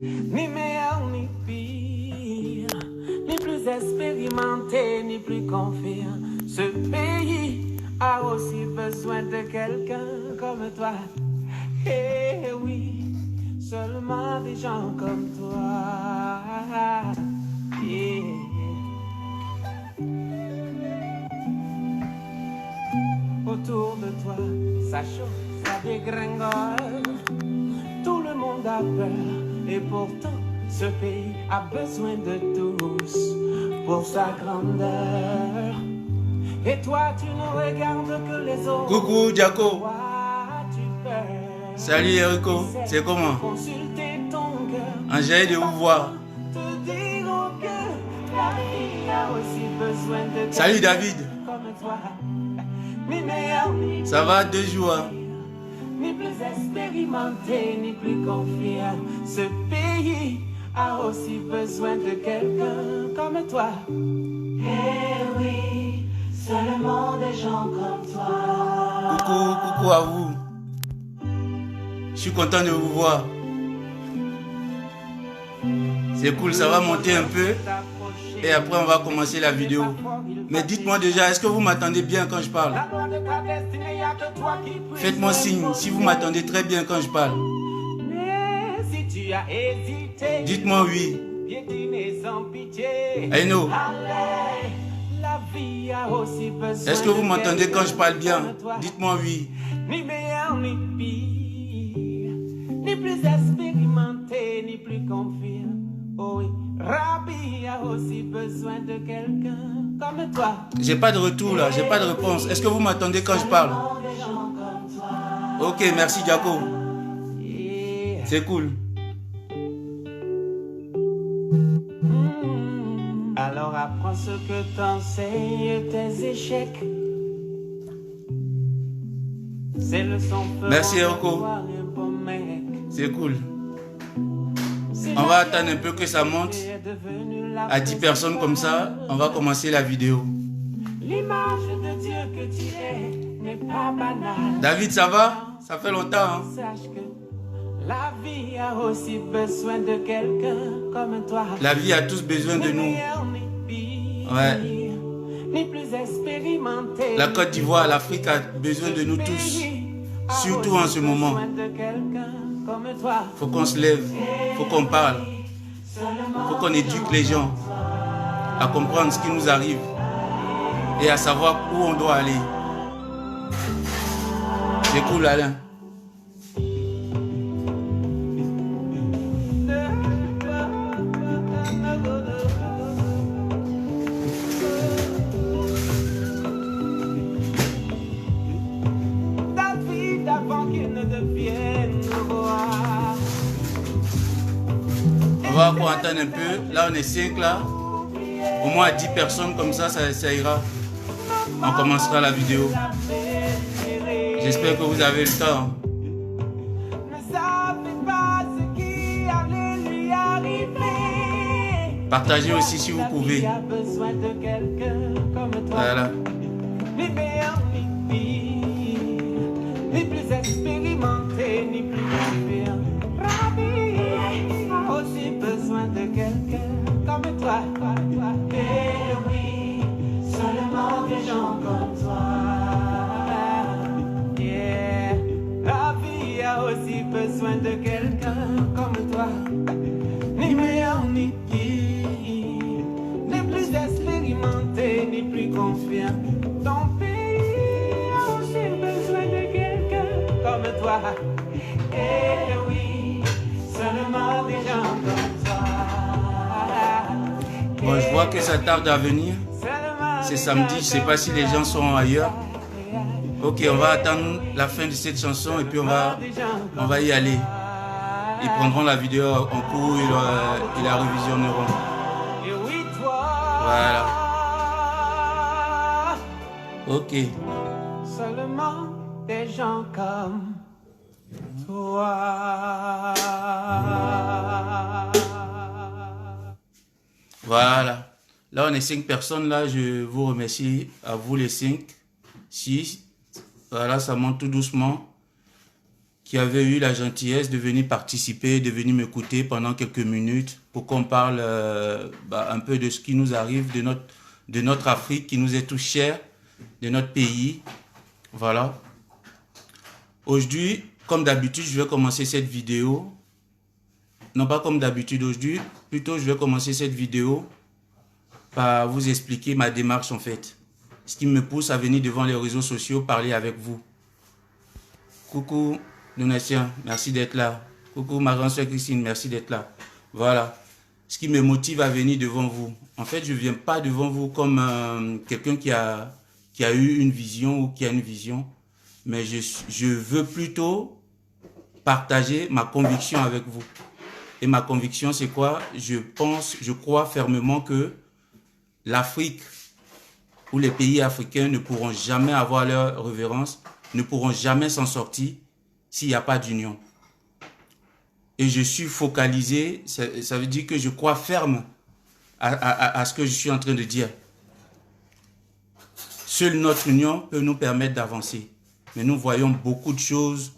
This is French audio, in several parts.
Ni meilleur ni pire, ni plus expérimenté, ni plus confiant. Ce pays a aussi besoin de quelqu'un comme toi. Eh oui, seulement des gens comme toi. Yeah. Autour de toi, ça chauffe, ça dégringole. Tout le monde a peur et pourtant ce pays a besoin de tous pour sa grandeur. Et toi tu ne regardes que les autres. Coucou Jaco. Toi, tu peur. Salut Erico, c'est comment? Consulter ton cœur. Angèle de vous voir. Te dire que la vie a aussi besoin de Salut quelqu'un David. comme toi. Ni meilleur, ni Ça va 2 jours hein? Ni plus expérimenté, ni plus confiant. Ce pays a aussi besoin de quelqu'un comme toi. Eh oui, seulement des gens comme toi. Coucou à vous. Je suis content de vous voir. C'est cool, ça va monter un peu. Et après on va commencer la vidéo. Mais dites-moi déjà, est-ce que vous m'attendez bien quand je parle? Faites-moi signe si vous m'attendez très bien quand je parle. Dites-moi oui. I know. Est-ce que vous m'entendez quand je parle bien? Dites-moi oui. Ni meilleur ni pire, ni plus expérimenté, ni plus confiant. Oh oui, Rabbi a aussi besoin de quelqu'un comme toi. J'ai pas de retour là, j'ai pas de réponse. Est-ce que vous m'attendez quand je parle? Ok, merci Jaco. C'est cool. Alors apprends ce que t'enseignent tes échecs. Ces leçons Merci Erico. C'est cool. On va attendre un peu que ça monte à 10 personnes comme ça. On va commencer la vidéo. L'image de Dieu que tu es n'est pas banale. David, ça va? Ça fait longtemps. Hein? Sache que la vie a aussi besoin de quelqu'un comme toi. La vie a tous besoin de nous. Ouais. Ni plus expérimenté. La Côte d'Ivoire, l'Afrique a besoin de nous tous. Surtout en ce moment. Faut qu'on se lève, faut qu'on parle, faut qu'on éduque les gens à comprendre ce qui nous arrive et à savoir où on doit aller. C'est cool Alain. On va encore attendre un peu. Là, on est 5 là. Au moins 10 personnes comme ça, ça ira. On commencera la vidéo. J'espère que vous avez le temps. Partagez aussi si vous pouvez. Voilà. Ni plus expérimenté, ni plus confiant. Rabbi a aussi besoin de quelqu'un comme toi. Eh oui, seulement des gens comme toi. Yeah, Rabbi a aussi besoin de quelqu'un comme toi. Ni meilleur ni pire, ni plus expérimenté, ni plus confiant. Ton pays a aussi besoin de quelqu'un comme toi. Eh oui, seulement des gens comme toi. Bon, je vois que ça tarde à venir. C'est samedi, je ne sais pas si les gens sont ailleurs. Ok, on va attendre la fin de cette chanson et puis on va y aller. Ils prendront la vidéo en cours et la révisionneront. Voilà. Ok. Seulement des gens comme toi. Voilà. Là, on est 5 personnes. Là, je vous remercie à vous les 5. 6. Voilà, ça monte tout doucement. qui avez eu la gentillesse de venir participer, de venir m'écouter pendant quelques minutes pour qu'on parle un peu de ce qui nous arrive, de notre Afrique qui nous est tout cher, de notre pays. Voilà. Aujourd'hui, comme d'habitude, je vais commencer cette vidéo. Non pas comme d'habitude aujourd'hui, plutôt je vais commencer cette vidéo par vous expliquer ma démarche en fait. Ce qui me pousse à venir devant les réseaux sociaux parler avec vous. Coucou Donatien, merci d'être là. Coucou ma grande soeur Christine, merci d'être là. Voilà. Ce qui me motive à venir devant vous. En fait, je ne viens pas devant vous comme quelqu'un qui a eu une vision ou qui a une vision. Mais je veux plutôt partager ma conviction avec vous. Et ma conviction, c'est quoi? Je crois fermement que l'Afrique ou les pays africains ne pourront jamais avoir leur révérence, ne pourront jamais s'en sortir s'il n'y a pas d'union. Et je suis focalisé, ça veut dire que je crois ferme à ce que je suis en train de dire. Seule notre union peut nous permettre d'avancer. Mais nous voyons beaucoup de choses,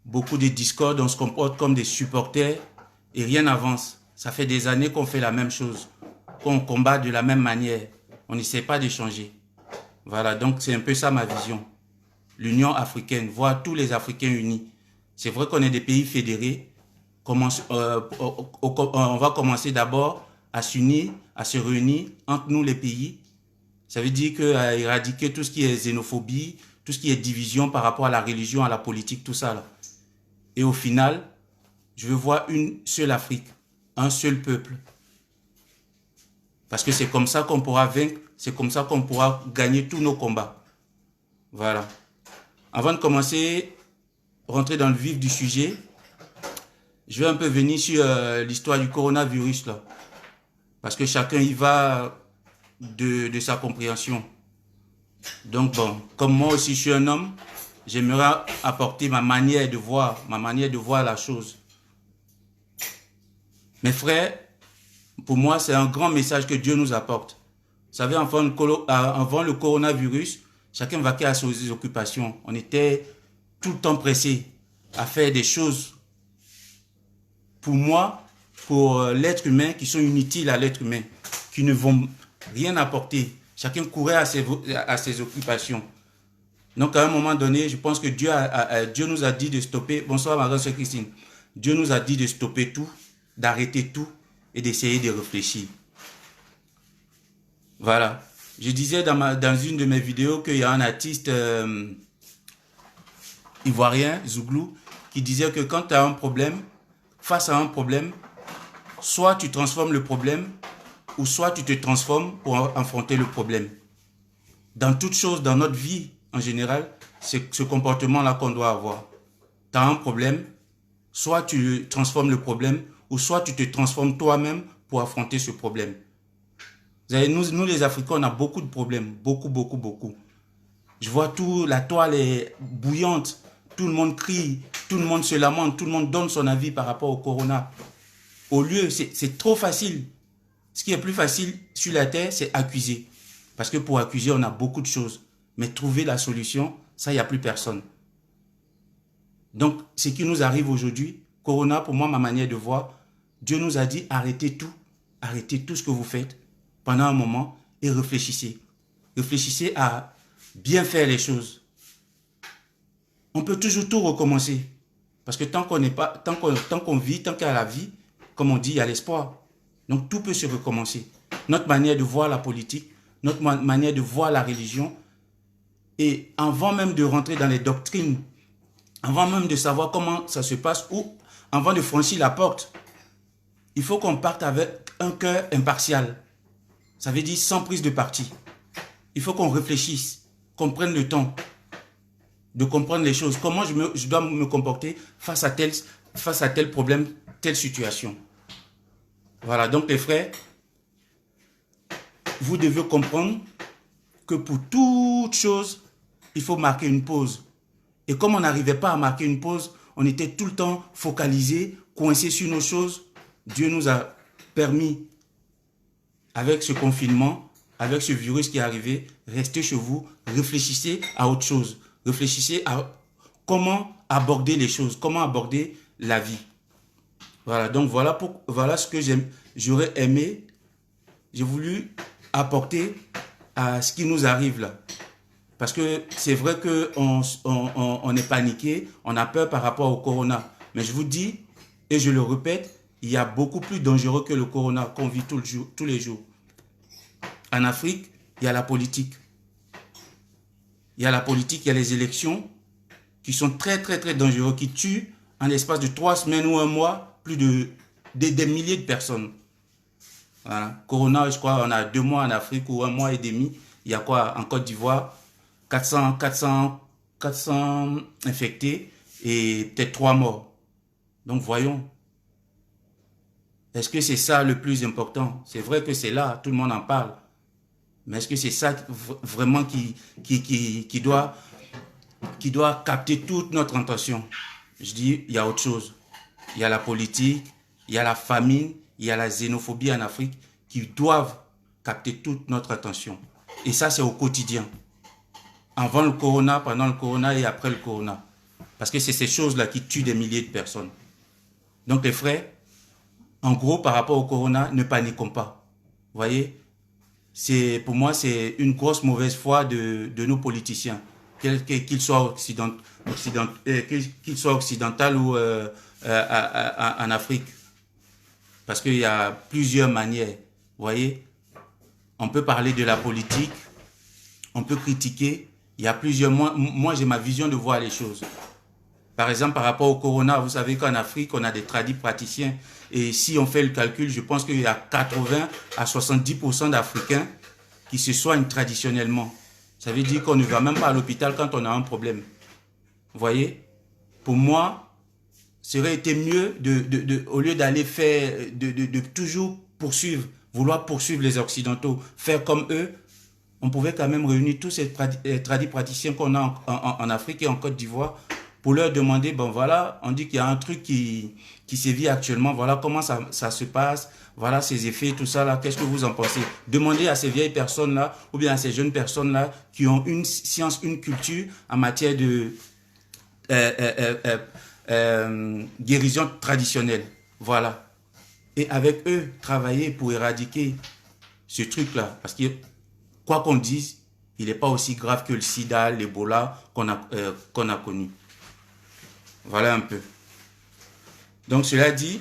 beaucoup de discordes, on se comporte comme des supporters et rien n'avance. Ça fait des années qu'on fait la même chose, qu'on combat de la même manière. On n'essaie pas d'échanger. Voilà, donc c'est un peu ça ma vision. L'Union africaine, voir tous les Africains unis. C'est vrai qu'on est des pays fédérés. On va commencer d'abord à s'unir, à se réunir entre nous les pays. Ça veut dire éradiquer tout ce qui est xénophobie, tout ce qui est division par rapport à la religion, à la politique, tout ça là. Et au final, je veux voir une seule Afrique, un seul peuple. Parce que c'est comme ça qu'on pourra vaincre, c'est comme ça qu'on pourra gagner tous nos combats. Voilà. Avant de commencer, rentrer dans le vif du sujet, je vais un peu venir sur l'histoire du coronavirus là. Parce que chacun y va de sa compréhension. Donc bon, comme moi aussi je suis un homme, j'aimerais apporter ma manière de voir la chose. Mes frères, pour moi c'est un grand message que Dieu nous apporte. Vous savez, avant le coronavirus, chacun vaquait à ses occupations. On était tout le temps pressé à faire des choses pour moi, pour l'être humain, qui sont inutiles à l'être humain, qui ne vont rien apporter. Chacun courait à ses occupations. Donc à un moment donné, je pense que Dieu nous a dit de stopper. Bonsoir ma grande sœur Christine. Dieu nous a dit de stopper tout, d'arrêter tout et d'essayer de réfléchir. Voilà. Je disais dans une de mes vidéos qu'il y a un artiste ivoirien, Zouglou, qui disait que quand tu as un problème, face à un problème, soit tu transformes le problème, ou soit tu te transformes pour affronter le problème. Dans toute chose, dans notre vie en général, c'est ce comportement-là qu'on doit avoir. Tu as un problème, soit tu transformes le problème, ou soit tu te transformes toi-même pour affronter ce problème. Vous savez, nous les Africains, on a beaucoup de problèmes, beaucoup. Je vois la toile est bouillante, tout le monde crie, tout le monde se lamente, tout le monde donne son avis par rapport au corona. Au lieu, c'est trop facile. Ce qui est plus facile sur la terre, c'est accuser. Parce que pour accuser, on a beaucoup de choses. Mais trouver la solution, ça, il n'y a plus personne. Donc, ce qui nous arrive aujourd'hui, Corona, pour moi, ma manière de voir, Dieu nous a dit, arrêtez tout ce que vous faites pendant un moment et réfléchissez. Réfléchissez à bien faire les choses. On peut toujours tout recommencer. Parce que tant qu'on vit, tant qu'il y a la vie, comme on dit, il y a l'espoir. Donc tout peut se recommencer. Notre manière de voir la politique, notre manière de voir la religion. Et avant même de rentrer dans les doctrines, avant même de savoir comment ça se passe, ou avant de franchir la porte, il faut qu'on parte avec un cœur impartial. Ça veut dire sans prise de parti. Il faut qu'on réfléchisse, qu'on prenne le temps de comprendre les choses. Comment je dois me comporter face à tel problème, telle situation. Voilà, donc les frères, vous devez comprendre que pour toute chose, il faut marquer une pause. Et comme on n'arrivait pas à marquer une pause, on était tout le temps focalisé, coincé sur nos choses. Dieu nous a permis, avec ce confinement, avec ce virus qui est arrivé, restez chez vous, réfléchissez à autre chose. Réfléchissez à comment aborder les choses, comment aborder la vie. Voilà, donc voilà ce que j'aurais aimé, j'ai voulu apporter à ce qui nous arrive là. Parce que c'est vrai qu'on est paniqué, on a peur par rapport au corona. Mais je vous dis, et je le répète, il y a beaucoup plus dangereux que le corona qu'on vit tous les jours. En Afrique, il y a la politique. Il y a la politique, il y a les élections qui sont très, très, très dangereux, qui tuent en l'espace de 3 semaines ou un mois des milliers de personnes. Voilà. Corona, je crois, on a 2 mois en Afrique ou 1 mois et demi. Il y a quoi en Côte d'Ivoire? 400 infectés et peut-être 3 morts. Donc voyons. Est-ce que c'est ça le plus important? C'est vrai que c'est là, tout le monde en parle. Mais est-ce que c'est ça vraiment qui doit capter toute notre attention? Je dis, il y a autre chose. Il y a la politique, il y a la famine, il y a la xénophobie en Afrique qui doivent capter toute notre attention. Et ça, c'est au quotidien. Avant le corona, pendant le corona et après le corona. Parce que c'est ces choses-là qui tuent des milliers de personnes. Donc les frères, en gros, par rapport au corona, ne paniquons pas. Vous voyez, pour moi, c'est une grosse mauvaise foi de nos politiciens, qu'ils soient occidentaux ou en Afrique. Parce qu'il y a plusieurs manières. Vous voyez, on peut parler de la politique, on peut critiquer. Il y a plusieurs... Moi j'ai ma vision de voir les choses. Par exemple, par rapport au corona, vous savez qu'en Afrique, on a des tradis praticiens. Et si on fait le calcul, je pense qu'il y a 80 à 70% d'Africains qui se soignent traditionnellement. Ça veut dire qu'on ne va même pas à l'hôpital quand on a un problème. Vous voyez? Pour moi, ça aurait été mieux, au lieu d'aller faire, de toujours vouloir poursuivre les Occidentaux, faire comme eux, on pouvait quand même réunir tous ces tradis praticiens qu'on a en Afrique et en Côte d'Ivoire pour leur demander, bon voilà, on dit qu'il y a un truc qui sévit actuellement, voilà comment ça se passe, voilà ses effets, tout ça là, qu'est-ce que vous en pensez? Demandez à ces vieilles personnes-là, ou bien à ces jeunes personnes-là, qui ont une science, une culture en matière de guérison traditionnelle, voilà. Et avec eux, travailler pour éradiquer ce truc-là, parce que quoi qu'on dise, il n'est pas aussi grave que le sida, l'Ebola qu'on a connu. Voilà un peu. Donc cela dit,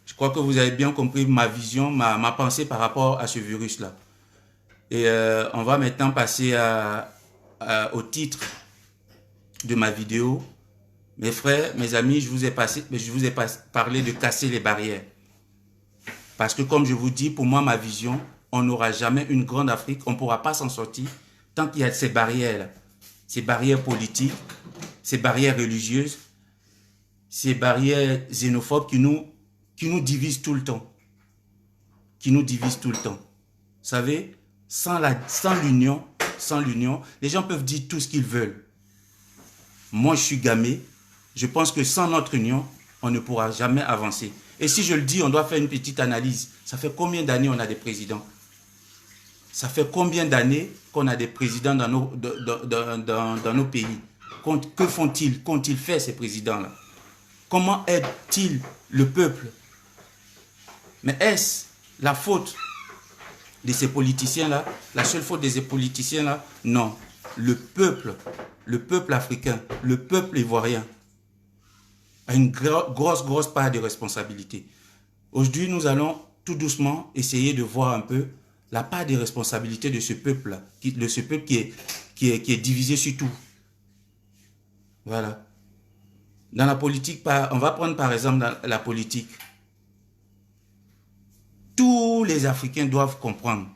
je crois que vous avez bien compris ma vision, ma pensée par rapport à ce virus-là. Et on va maintenant passer au titre de ma vidéo. Mes frères, mes amis, je vous ai parlé de casser les barrières. Parce que comme je vous dis, pour moi, ma vision, on n'aura jamais une grande Afrique, on ne pourra pas s'en sortir tant qu'il y a ces barrières-là. Ces barrières politiques, ces barrières religieuses, ces barrières xénophobes qui nous divisent tout le temps. Qui nous divisent tout le temps. Vous savez, sans l'union, les gens peuvent dire tout ce qu'ils veulent. Moi, je suis gamé. Je pense que sans notre union, on ne pourra jamais avancer. Et si je le dis, on doit faire une petite analyse. Ça fait combien d'années on a des présidents? Ça fait combien d'années qu'on a des présidents dans nos pays? Que font-ils? Qu'ont-ils fait ces présidents-là? Comment aident-ils le peuple? Mais est-ce la faute de ces politiciens-là? La seule faute de ces politiciens-là? Non. Le peuple africain, le peuple ivoirien a une grosse part de responsabilité. Aujourd'hui, nous allons tout doucement essayer de voir un peu la part des responsabilités de ce peuple-là, de ce peuple qui est divisé sur tout. Voilà. Dans la politique, on va prendre par exemple la politique. Tous les Africains doivent comprendre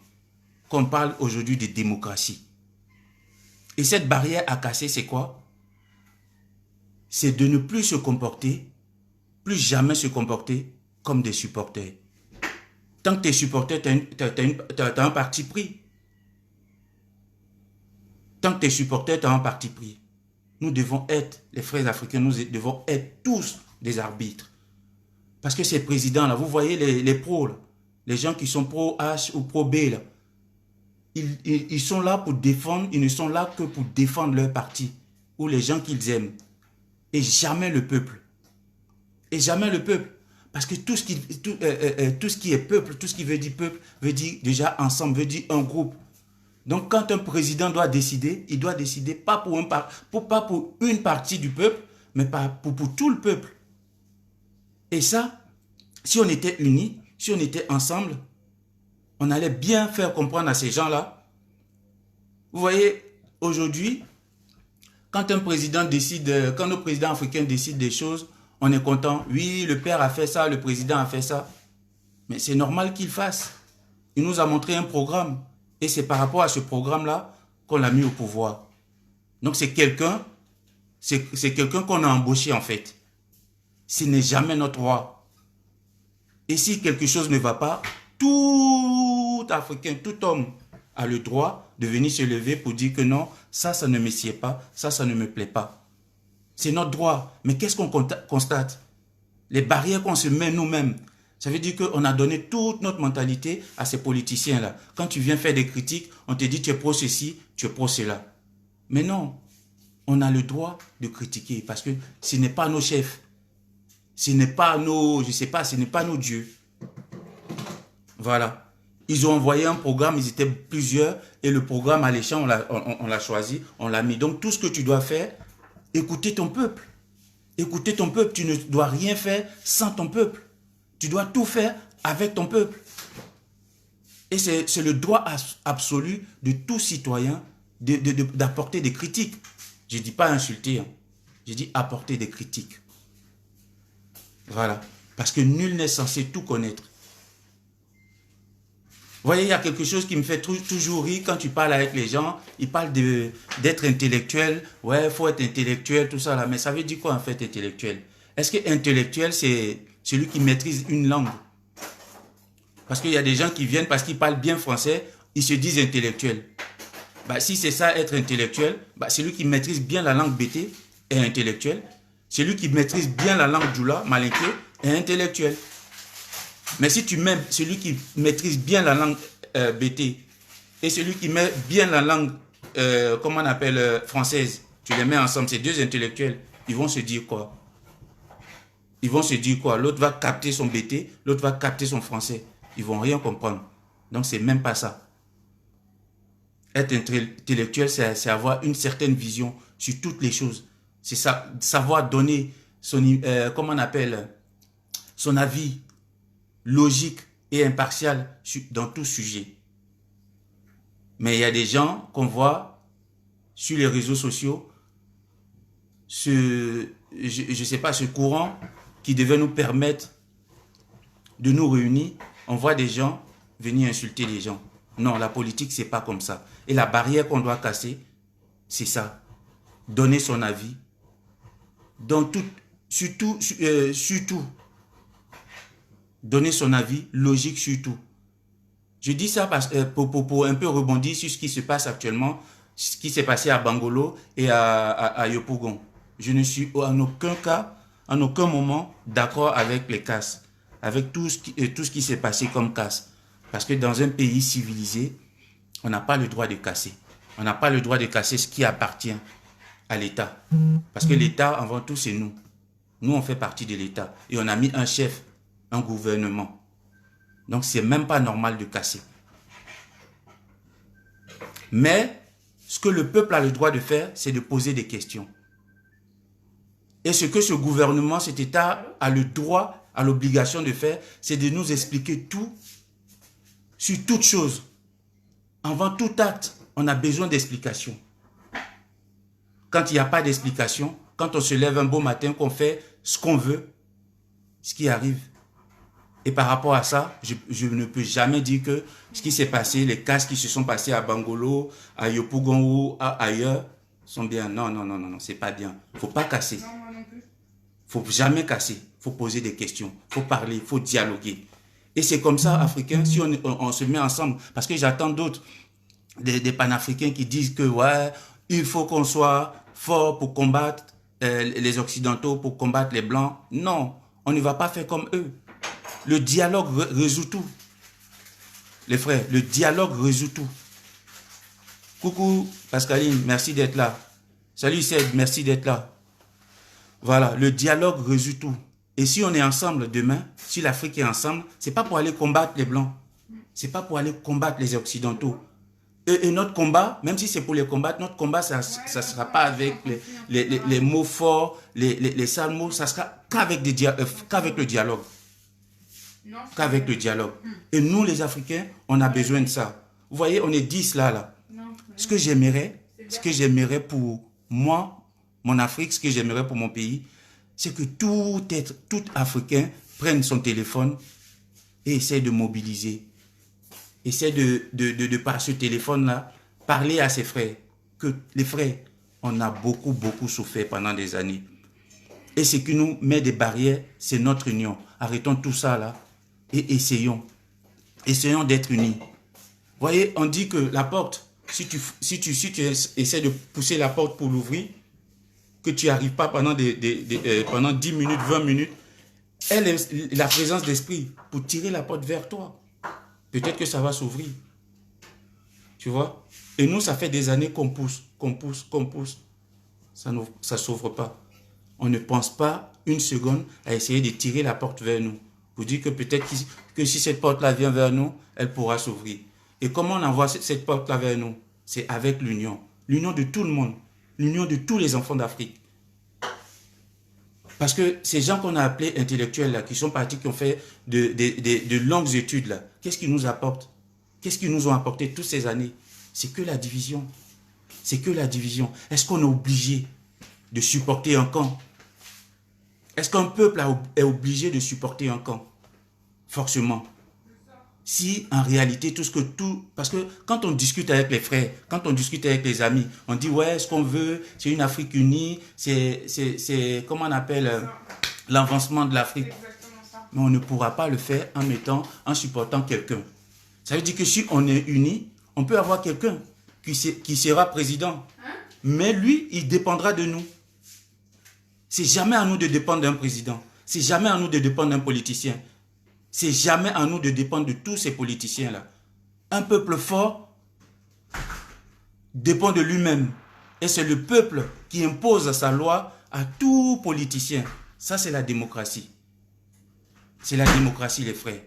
qu'on parle aujourd'hui de démocratie. Et cette barrière à casser, c'est quoi? C'est de ne plus se comporter, plus jamais se comporter comme des supporters. Tant que tu es supporter, tu as un parti pris. Tant que tu es supporter, tu as un parti pris. Nous devons être, les frères africains, nous devons être tous des arbitres. Parce que ces présidents-là, vous voyez les pros, là, les gens qui sont pro-H ou pro-B, là, ils sont là pour défendre, ils ne sont là que pour défendre leur parti. ou les gens qu'ils aiment, et jamais le peuple. Et jamais le peuple. Parce que tout ce qui est peuple, tout ce qui veut dire peuple, veut dire déjà ensemble, veut dire un groupe. Donc quand un président doit décider, il doit décider pas pour une partie du peuple, mais pour tout le peuple. Et ça, si on était unis, si on était ensemble, on allait bien faire comprendre à ces gens-là. Vous voyez, aujourd'hui, quand un président décide, quand nos présidents africains décident des choses, on est content. Oui, le père a fait ça, le président a fait ça. Mais c'est normal qu'il fasse. Il nous a montré un programme. Et c'est par rapport à ce programme-là qu'on l'a mis au pouvoir. Donc c'est quelqu'un qu'on a embauché en fait. Ce n'est jamais notre roi. Et si quelque chose ne va pas, tout Africain, tout homme a le droit de venir se lever pour dire que non, ça ne me sied pas, ça ne me plaît pas. C'est notre droit. Mais qu'est-ce qu'on constate? Les barrières qu'on se met nous-mêmes. Ça veut dire qu'on a donné toute notre mentalité à ces politiciens-là. Quand tu viens faire des critiques, on te dit tu es pro ceci, tu es pro cela. Mais non, on a le droit de critiquer parce que ce n'est pas nos chefs. Ce n'est pas nos, je sais pas, ce n'est pas nos dieux. Voilà. Ils ont envoyé un programme, ils étaient plusieurs, et le programme alléchant, on l'a choisi, on l'a mis. Donc tout ce que tu dois faire, écouter ton peuple. Écouter ton peuple, tu ne dois rien faire sans ton peuple. Tu dois tout faire avec ton peuple. Et c'est le droit absolu de tout citoyen d'apporter des critiques. Je ne dis pas insulter, hein. Je dis apporter des critiques. Voilà. Parce que nul n'est censé tout connaître. Vous voyez, il y a quelque chose qui me fait toujours rire quand tu parles avec les gens. Ils parlent d'être intellectuel. Ouais, il faut être intellectuel, tout ça là. Mais ça veut dire quoi en fait intellectuel? Est-ce que intellectuel, c'est celui qui maîtrise une langue? Parce qu'il y a des gens qui viennent parce qu'ils parlent bien français, ils se disent intellectuels. Bah, si c'est ça être intellectuel, bah, celui qui maîtrise bien la langue bété est intellectuel. Celui qui maîtrise bien la langue djoula, malinké, est intellectuel. Mais si tu mets celui qui maîtrise bien la langue bété et celui qui met bien la langue, comment on appelle, française, tu les mets ensemble, ces deux intellectuels, ils vont se dire quoi? Ils vont se dire quoi? L'autre va capter son bété, l'autre va capter son français. Ils vont rien comprendre. Donc c'est même pas ça. Être intellectuel, c'est avoir une certaine vision sur toutes les choses. C'est savoir donner son, comment on appelle, son avis logique et impartial dans tout sujet. Mais il y a des gens qu'on voit sur les réseaux sociaux, je sais pas, ce courant qui devait nous permettre de nous réunir. On voit des gens venir insulter les gens. Non, la politique, c'est pas comme ça. Et la barrière qu'on doit casser, c'est ça. Donner son avis. Dans tout, surtout, donner son avis logique sur tout. Je dis ça parce, pour un peu rebondir sur ce qui se passe actuellement, ce qui s'est passé à Bangolo et à Yopougon. Je ne suis en aucun cas, en aucun moment d'accord avec les casses, avec tout ce qui s'est passé comme casse. Parce que dans un pays civilisé, on n'a pas le droit de casser. On n'a pas le droit de casser ce qui appartient à l'État. Parce que l'État, avant tout, c'est nous. Nous, on fait partie de l'État. Et on a mis un chef, un gouvernement. Donc, c'est même pas normal de casser. Mais, ce que le peuple a le droit de faire, c'est de poser des questions. Et ce que ce gouvernement, cet État, a le droit, a l'obligation de faire, c'est de nous expliquer tout sur toute chose. Avant tout acte, on a besoin d'explications. Quand il n'y a pas d'explication, quand on se lève un beau matin, qu'on fait ce qu'on veut, ce qui arrive. Et par rapport à ça, je ne peux jamais dire que ce qui s'est passé, les casses qui se sont passées à Bangolo, à Yopougon ou ailleurs, sont bien. Non, non, non, non, non, c'est pas bien. Il ne faut pas casser. Il ne faut jamais casser. Il faut poser des questions. Il faut parler, il faut dialoguer. Et c'est comme ça, Africains, si on se met ensemble. Parce que j'attends d'autres, des panafricains qui disent que ouais, il faut qu'on soit fort pour combattre les Occidentaux, pour combattre les Blancs. Non, on ne va pas faire comme eux. Le dialogue résout tout. Les frères, le dialogue résout tout. Coucou Pascaline, merci d'être là. Salut Ced, merci d'être là. Voilà, le dialogue résout tout. Et si on est ensemble demain, si l'Afrique est ensemble, c'est pas pour aller combattre les Blancs. C'est pas pour aller combattre les Occidentaux. Et notre combat, même si c'est pour les combattre, notre combat, ça ne sera pas avec les mots forts, les sales mots, ça sera qu'avec le dialogue. Qu'avec le dialogue. Et nous, les Africains, on a besoin de ça. Vous voyez, on est 10 là. Ce que j'aimerais pour moi, mon Afrique, ce que j'aimerais pour mon pays, c'est que tout Africain prenne son téléphone et essaie de mobiliser. Essaie de par ce téléphone-là, parler à ses frères. Que les frères, on a beaucoup souffert pendant des années. Et ce qui nous met des barrières, c'est notre union. Arrêtons tout ça là et essayons. Essayons d'être unis. Vous voyez, on dit que la porte, si tu essaies de pousser la porte pour l'ouvrir, que tu n'y arrives pas pendant 10 minutes, 20 minutes, elle est la présence d'esprit pour tirer la porte vers toi. Peut-être que ça va s'ouvrir. Tu vois? Et nous, ça fait des années qu'on pousse. Ça ne s'ouvre pas. On ne pense pas une seconde à essayer de tirer la porte vers nous. Vous dites que peut-être que si cette porte-là vient vers nous, elle pourra s'ouvrir. Et comment on envoie cette porte-là vers nous? C'est avec l'union. L'union de tout le monde. L'union de tous les enfants d'Afrique. Parce que ces gens qu'on a appelés intellectuels, là, qui sont partis, qui ont fait de longues études, là, qu'est-ce qu'ils nous apportent? Qu'est-ce qu'ils nous ont apporté toutes ces années? C'est que la division. C'est que la division. Est-ce qu'on est obligé de supporter un camp? Est-ce qu'un peuple est obligé de supporter un camp? Forcément. Si en réalité, parce que quand on discute avec les frères, quand on discute avec les amis, on dit ouais, ce qu'on veut, c'est une Afrique unie, c'est comment on appelle l'avancement de l'Afrique. Mais on ne pourra pas le faire en supportant quelqu'un. Ça veut dire que si on est unis, on peut avoir quelqu'un qui sera président. Mais lui, il dépendra de nous. C'est jamais à nous de dépendre d'un président. C'est jamais à nous de dépendre d'un politicien. C'est jamais à nous de dépendre de tous ces politiciens-là. Un peuple fort dépend de lui-même. Et c'est le peuple qui impose sa loi à tout politicien. Ça, c'est la démocratie. C'est la démocratie, les frères.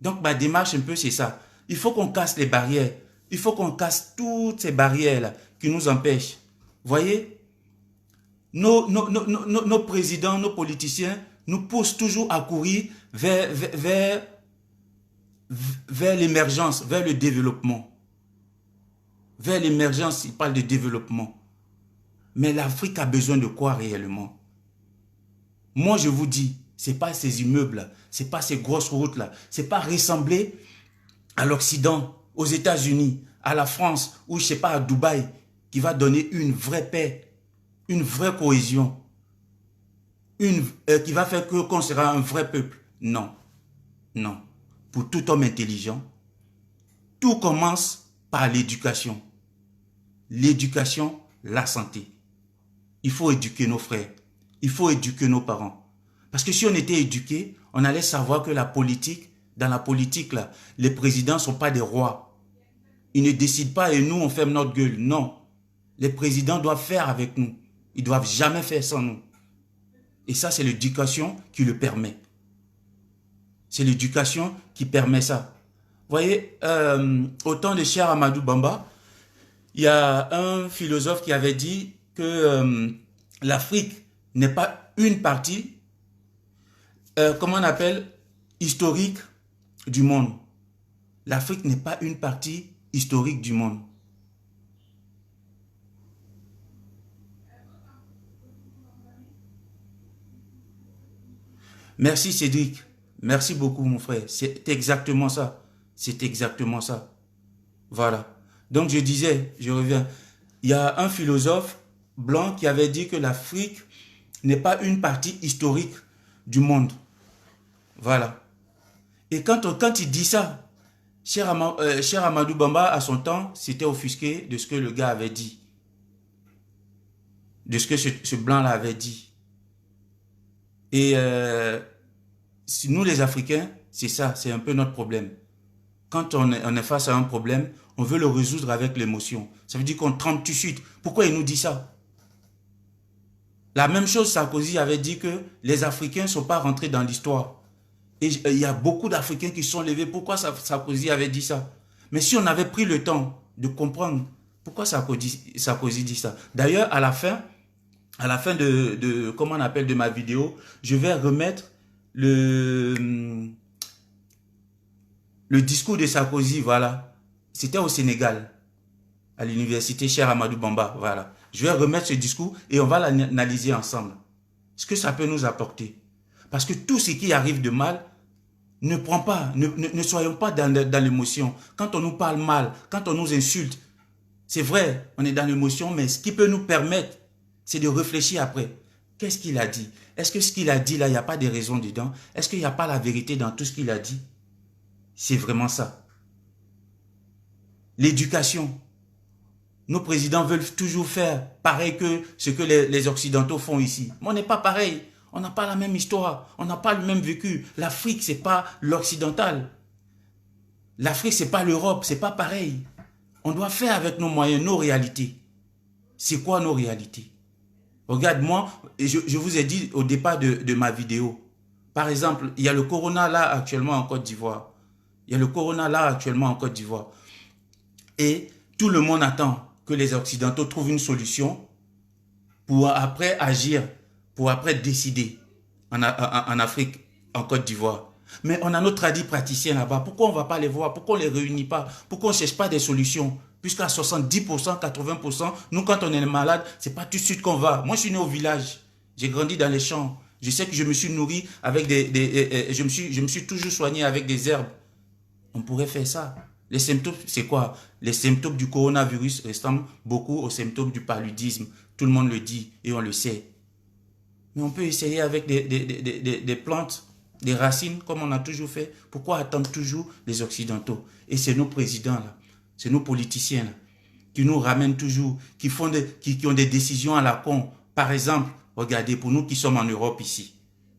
Donc, ma démarche, un peu, c'est ça. Il faut qu'on casse les barrières. Il faut qu'on casse toutes ces barrières-là qui nous empêchent. Vous voyez, nos présidents, nos politiciens nous poussent toujours à courir vers l'émergence, vers le développement. Vers l'émergence, ils parlent de développement. Mais l'Afrique a besoin de quoi réellement? Moi, je vous dis, ce n'est pas ces immeubles-là, ce n'est pas ces grosses routes-là, ce n'est pas ressembler à l'Occident, aux États-Unis, à la France, ou je ne sais pas, à Dubaï, qui va donner une vraie paix, une vraie cohésion, qui va faire qu'on sera un vrai peuple. Non, non. Pour tout homme intelligent, tout commence par l'éducation. L'éducation, la santé. Il faut éduquer nos frères. Il faut éduquer nos parents. Parce que si on était éduqués, on allait savoir que dans la politique, là, les présidents ne sont pas des rois. Ils ne décident pas et nous, on ferme notre gueule. Non. Les présidents doivent faire avec nous. Ils ne doivent jamais faire sans nous. Et ça, c'est l'éducation qui le permet. C'est l'éducation qui permet ça. Vous voyez, au temps de Cheikh Ahmadou Bamba, il y a un philosophe qui avait dit que l'Afrique n'est pas une partie, comment on appelle, historique du monde. L'Afrique n'est pas une partie historique du monde. Merci Cédric. Merci beaucoup mon frère. C'est exactement ça. C'est exactement ça. Voilà. Donc je disais, je reviens. Il y a un philosophe blanc qui avait dit que l'Afrique n'est pas une partie historique du monde. Voilà. Et quand il dit ça, Cheikh Ahmadou Bamba, à son temps, s'était offusqué de ce que le gars avait dit. De ce que ce blanc-là avait dit. Et si nous les Africains, c'est ça, c'est un peu notre problème. Quand on est face à un problème, on veut le résoudre avec l'émotion. Ça veut dire qu'on trempe tout de suite. Pourquoi il nous dit ça? La même chose, Sarkozy avait dit que les Africains ne sont pas rentrés dans l'histoire. Et il y a beaucoup d'Africains qui se sont levés. Pourquoi Sarkozy avait dit ça? Mais si on avait pris le temps de comprendre pourquoi Sarkozy dit ça. D'ailleurs, à la fin comment on appelle, de ma vidéo, je vais remettre le discours de Sarkozy, voilà. C'était au Sénégal, à l'université Cheikh Amadou Bamba, voilà. Je vais remettre ce discours et on va l'analyser ensemble. Ce que ça peut nous apporter. Parce que tout ce qui arrive de mal, ne soyons pas dans l'émotion. Quand on nous parle mal, quand on nous insulte, c'est vrai, on est dans l'émotion, mais ce qui peut nous permettre, c'est de réfléchir après. Qu'est-ce qu'il a dit? Est-ce que ce qu'il a dit là, il n'y a pas de raison dedans? Est-ce qu'il n'y a pas la vérité dans tout ce qu'il a dit? C'est vraiment ça. L'éducation. Nos présidents veulent toujours faire pareil que ce que les Occidentaux font ici. Mais on n'est pas pareil. On n'a pas la même histoire. On n'a pas le même vécu. L'Afrique, ce n'est pas l'occidental. L'Afrique, ce n'est pas l'Europe. Ce n'est pas pareil. On doit faire avec nos moyens, nos réalités. C'est quoi nos réalités? Regarde, moi, je vous ai dit au départ de ma vidéo. Par exemple, il y a le corona là actuellement en Côte d'Ivoire. Il y a le corona là actuellement en Côte d'Ivoire. Et tout le monde attend que les Occidentaux trouvent une solution pour après agir, pour après décider en Afrique, en Côte d'Ivoire. Mais on a nos tradis praticiens là-bas. Pourquoi on ne va pas les voir? Pourquoi on ne les réunit pas? Pourquoi on ne cherche pas des solutions? Puisqu'à 70%, 80%, nous quand on est malade, ce n'est pas tout de suite qu'on va. Moi je suis né au village, j'ai grandi dans les champs. Je sais que je me suis nourri avec je me suis toujours soigné avec des herbes. On pourrait faire ça. Les symptômes, c'est quoi? Les symptômes du coronavirus ressemblent beaucoup aux symptômes du paludisme. Tout le monde le dit et on le sait. Mais on peut essayer avec des plantes, des racines, comme on a toujours fait. Pourquoi attendre toujours les Occidentaux? Et c'est nos présidents, là, c'est nos politiciens, là, qui nous ramènent toujours, qui ont des décisions à la con. Par exemple, regardez, pour nous qui sommes en Europe ici,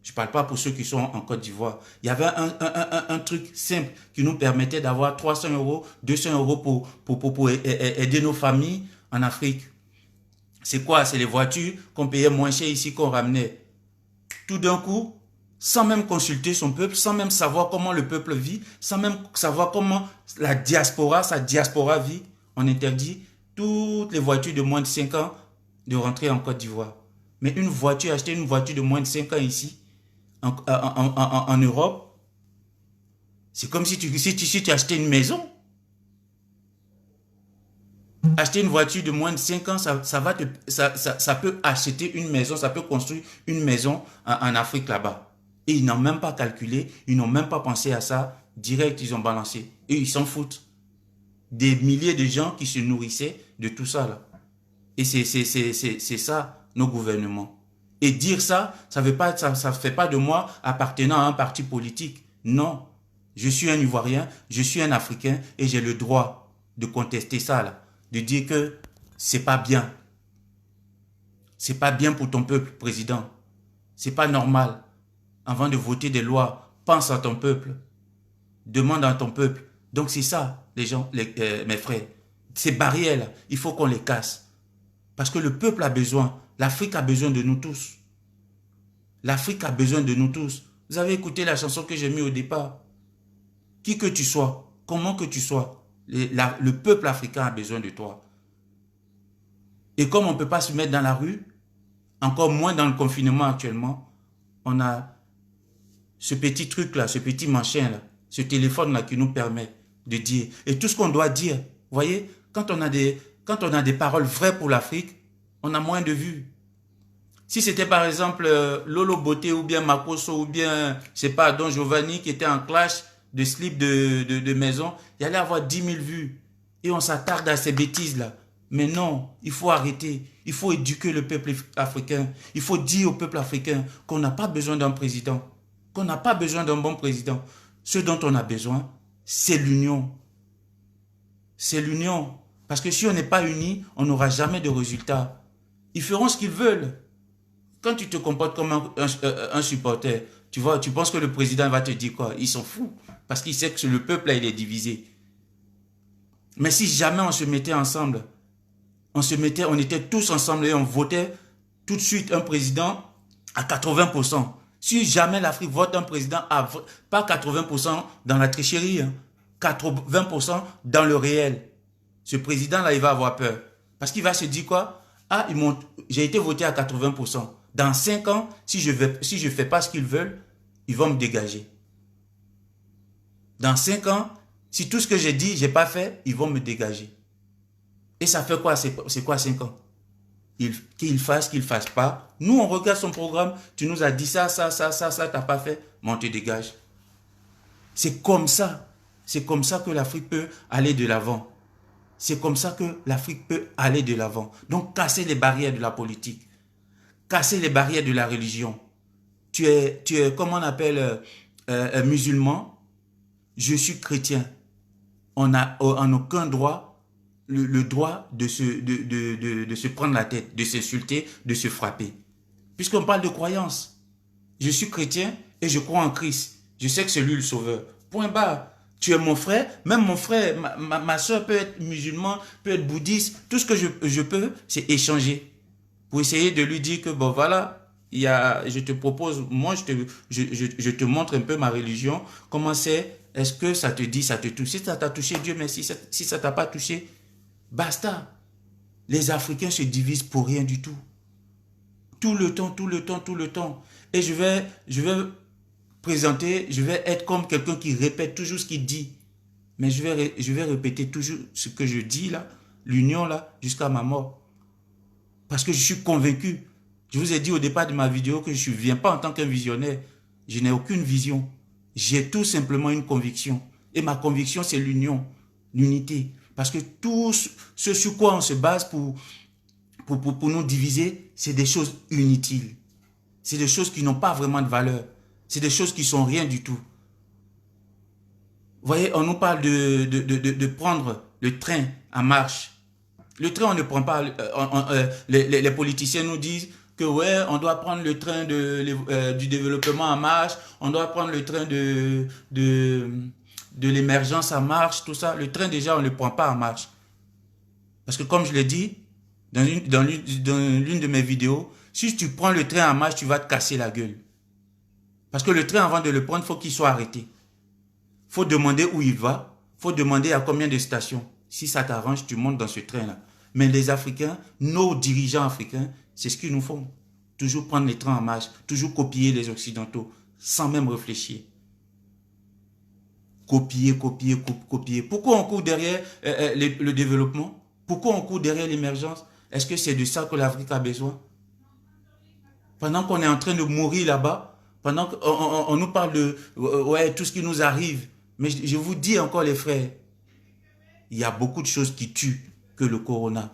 je ne parle pas pour ceux qui sont en Côte d'Ivoire. Il y avait un truc simple qui nous permettait d'avoir 300 €, 200 € pour aider nos familles en Afrique. C'est quoi? C'est les voitures qu'on payait moins cher ici qu'on ramenait. Tout d'un coup, sans même consulter son peuple, sans même savoir comment le peuple vit, sans même savoir comment sa diaspora vit, on interdit toutes les voitures de moins de 5 ans de rentrer en Côte d'Ivoire. Mais acheter une voiture de moins de 5 ans ici, en Europe, c'est comme si tu achetais une maison. Acheter une voiture de moins de 5 ans, ça peut acheter une maison, ça peut construire une maison en Afrique là-bas. Et ils n'ont même pas calculé, ils n'ont même pas pensé à ça. Direct, ils ont balancé. Et ils s'en foutent. Des milliers de gens qui se nourrissaient de tout ça là. Et c'est ça, nos gouvernements. Et dire ça, ça ne fait pas de moi appartenant à un parti politique. Non. Je suis un Ivoirien, je suis un Africain et j'ai le droit de contester ça là. De dire que c'est pas bien. C'est pas bien pour ton peuple, président. C'est pas normal. Avant de voter des lois, pense à ton peuple. Demande à ton peuple. Donc c'est ça, les gens, mes frères. Ces barrières-là, il faut qu'on les casse. Parce que le peuple a besoin. L'Afrique a besoin de nous tous. L'Afrique a besoin de nous tous. Vous avez écouté la chanson que j'ai mise au départ. Qui que tu sois, comment que tu sois, le peuple africain a besoin de toi. Et comme on ne peut pas se mettre dans la rue, encore moins dans le confinement actuellement, on a ce petit truc-là, ce petit machin-là, ce téléphone-là qui nous permet de dire. Et tout ce qu'on doit dire, vous voyez, quand on a des paroles vraies pour l'Afrique, on a moins de vues. Si c'était par exemple Lolo Beauté ou bien Makoso ou bien, je sais pas, Don Giovanni qui était en clash de slip de maison, il allait avoir 10 000 vues. Et on s'attarde à ces bêtises-là. Mais non, il faut arrêter. Il faut éduquer le peuple africain. Il faut dire au peuple africain qu'on n'a pas besoin d'un président. Qu'on n'a pas besoin d'un bon président. Ce dont on a besoin, c'est l'union. C'est l'union. Parce que si on n'est pas unis, on n'aura jamais de résultats. Ils feront ce qu'ils veulent. Quand tu te comportes comme un supporter, tu vois, tu penses que le président va te dire quoi? Ils s'en foutent. Parce qu'il sait que le peuple, là, il est divisé. Mais si jamais on se mettait ensemble, on était tous ensemble et on votait tout de suite un président à 80%. Si jamais l'Afrique vote un président à pas 80% dans la tricherie, hein, 80% dans le réel, ce président-là, il va avoir peur. Parce qu'il va se dire quoi? Ah, j'ai été voté à 80%. Dans 5 ans, si je ne fais pas ce qu'ils veulent, ils vont me dégager. Dans 5 ans, si tout ce que j'ai dit, je n'ai pas fait, ils vont me dégager. Et ça fait quoi? C'est quoi 5 ans? Qu'il fasse, qu'il ne fasse pas. Nous, on regarde son programme. Tu nous as dit ça, tu n'as pas fait. Mais on te dégage. C'est comme ça. C'est comme ça que l'Afrique peut aller de l'avant. C'est comme ça que l'Afrique peut aller de l'avant. Donc, casser les barrières de la politique. Casser les barrières de la religion. Tu es comment on appelle, musulman. Je suis chrétien. On n'a en aucun droit le droit de se prendre la tête, de s'insulter, de se frapper. Puisqu'on parle de croyance. Je suis chrétien et je crois en Christ. Je sais que c'est lui le sauveur. Point barre. Tu es mon frère, même mon frère, ma soeur peut être musulman, peut être bouddhiste. Tout ce que je peux, c'est échanger. Pour essayer de lui dire que, bon voilà, je te propose, moi je te montre un peu ma religion. Comment c'est? Est-ce que ça te dit, ça te touche? Si ça t'a touché, Dieu merci. Si ça t'a pas touché, basta. Les Africains se divisent pour rien du tout. Tout le temps. Et je vais être comme quelqu'un qui répète toujours ce qu'il dit. Mais je vais répéter toujours ce que je dis là, l'union là, jusqu'à ma mort. Parce que je suis convaincu. Je vous ai dit au départ de ma vidéo que je ne viens pas en tant qu'un visionnaire. Je n'ai aucune vision. J'ai tout simplement une conviction. Et ma conviction, c'est l'union, l'unité. Parce que tout ce sur quoi on se base pour nous diviser, c'est des choses inutiles. C'est des choses qui n'ont pas vraiment de valeur. C'est des choses qui sont rien du tout. Vous voyez, on nous parle de prendre le train en marche. Le train, on ne prend pas. Les politiciens nous disent que ouais, on doit prendre le train du développement en marche. On doit prendre le train de l'émergence en marche, tout ça. Le train, déjà, on ne le prend pas en marche. Parce que comme je l'ai dit, dans l'une de mes vidéos, si tu prends le train en marche, tu vas te casser la gueule. Parce que le train, avant de le prendre, il faut qu'il soit arrêté. Il faut demander où il va. Il faut demander à combien de stations. Si ça t'arrange, tu montes dans ce train-là. Mais les Africains, nos dirigeants africains, c'est ce qu'ils nous font. Toujours prendre les trains en marche, toujours copier les Occidentaux, sans même réfléchir. Copier. Pourquoi on court derrière le développement? Pourquoi on court derrière l'émergence? Est-ce que c'est de ça que l'Afrique a besoin? Pendant qu'on est en train de mourir là-bas, pendant qu'on nous parle de ouais, tout ce qui nous arrive. Mais je vous dis encore les frères, il y a beaucoup de choses qui tuent que le corona.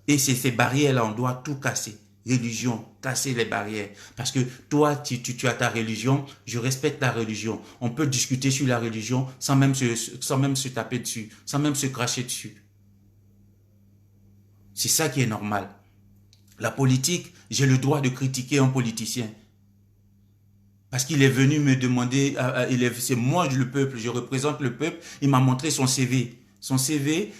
Et c'est ces barrières-là, on doit tout casser. Religion, casser les barrières. Parce que toi, tu as ta religion, je respecte ta religion. On peut discuter sur la religion sans même se taper dessus, sans même se cracher dessus. C'est ça qui est normal. La politique, j'ai le droit de critiquer un politicien. Parce qu'il est venu me demander, c'est moi le peuple, je représente le peuple, il m'a montré son CV. Son CV,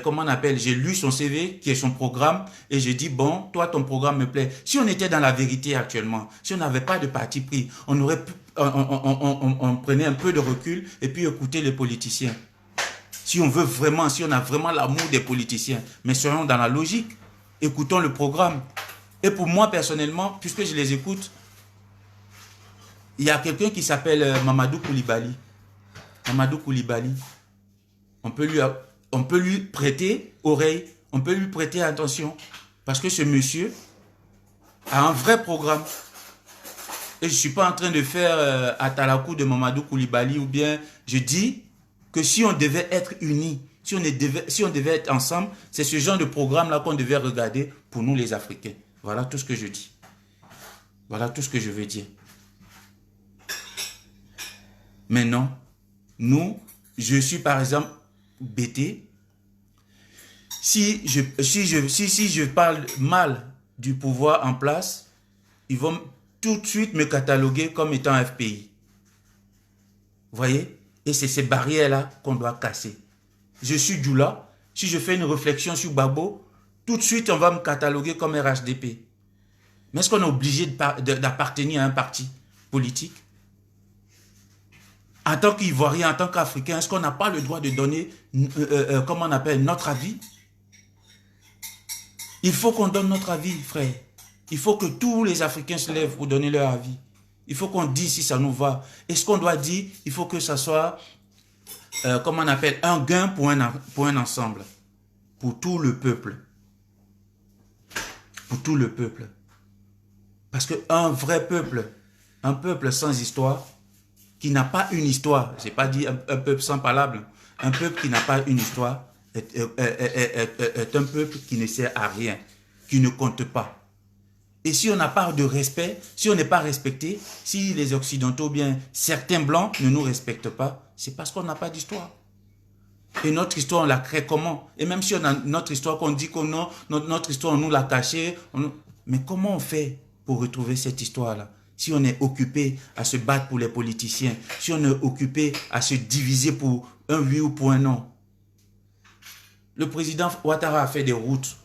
comment on appelle, j'ai lu son CV, qui est son programme, et j'ai dit, bon, toi, ton programme me plaît. Si on était dans la vérité actuellement, si on n'avait pas de parti pris, on prenait un peu de recul, et puis écouter les politiciens. Si on veut vraiment, si on a vraiment l'amour des politiciens, mais soyons dans la logique, écoutons le programme. Et pour moi, personnellement, puisque je les écoute, il y a quelqu'un qui s'appelle Mamadou Koulibaly. Mamadou Koulibaly. On peut lui prêter oreille, on peut lui prêter attention. Parce que ce monsieur a un vrai programme. Et je ne suis pas en train de faire Atalakou de Mamadou Koulibaly, ou bien je dis que si on devait être unis, si on devait être ensemble, c'est ce genre de programme-là qu'on devait regarder pour nous les Africains. Voilà tout ce que je dis. Voilà tout ce que je veux dire. Maintenant, je suis par exemple bêté. Si je parle mal du pouvoir en place, ils vont tout de suite me cataloguer comme étant FPI. Vous voyez? Et c'est ces barrières-là qu'on doit casser. Je suis Djoula. Si je fais une réflexion sur Babo, tout de suite on va me cataloguer comme RHDP. Mais est-ce qu'on est obligé d'appartenir à un parti politique? En tant qu'Ivoirien, en tant qu'Africain, est-ce qu'on n'a pas le droit de donner, comment on appelle, notre avis? Il faut qu'on donne notre avis, frère. Il faut que tous les Africains se lèvent pour donner leur avis. Il faut qu'on dise si ça nous va. Et ce qu'on doit dire, il faut que ça soit, comment on appelle, un gain pour un ensemble. Pour tout le peuple. Pour tout le peuple. Parce qu'un vrai peuple, un peuple sans histoire, qui n'a pas une histoire, je n'ai pas dit un peuple sans parole, un peuple qui n'a pas une histoire est un peuple qui ne sert à rien, qui ne compte pas. Et si on n'a pas de respect, si on n'est pas respecté, si les Occidentaux, bien certains Blancs ne nous respectent pas, c'est parce qu'on n'a pas d'histoire. Et notre histoire, on la crée comment? Et même si on a notre histoire, qu'on dit qu'on a, notre histoire, on nous l'a cachée, mais comment on fait pour retrouver cette histoire-là? Si on est occupé à se battre pour les politiciens, si on est occupé à se diviser pour un oui ou pour un non. Le président Ouattara a fait des routes,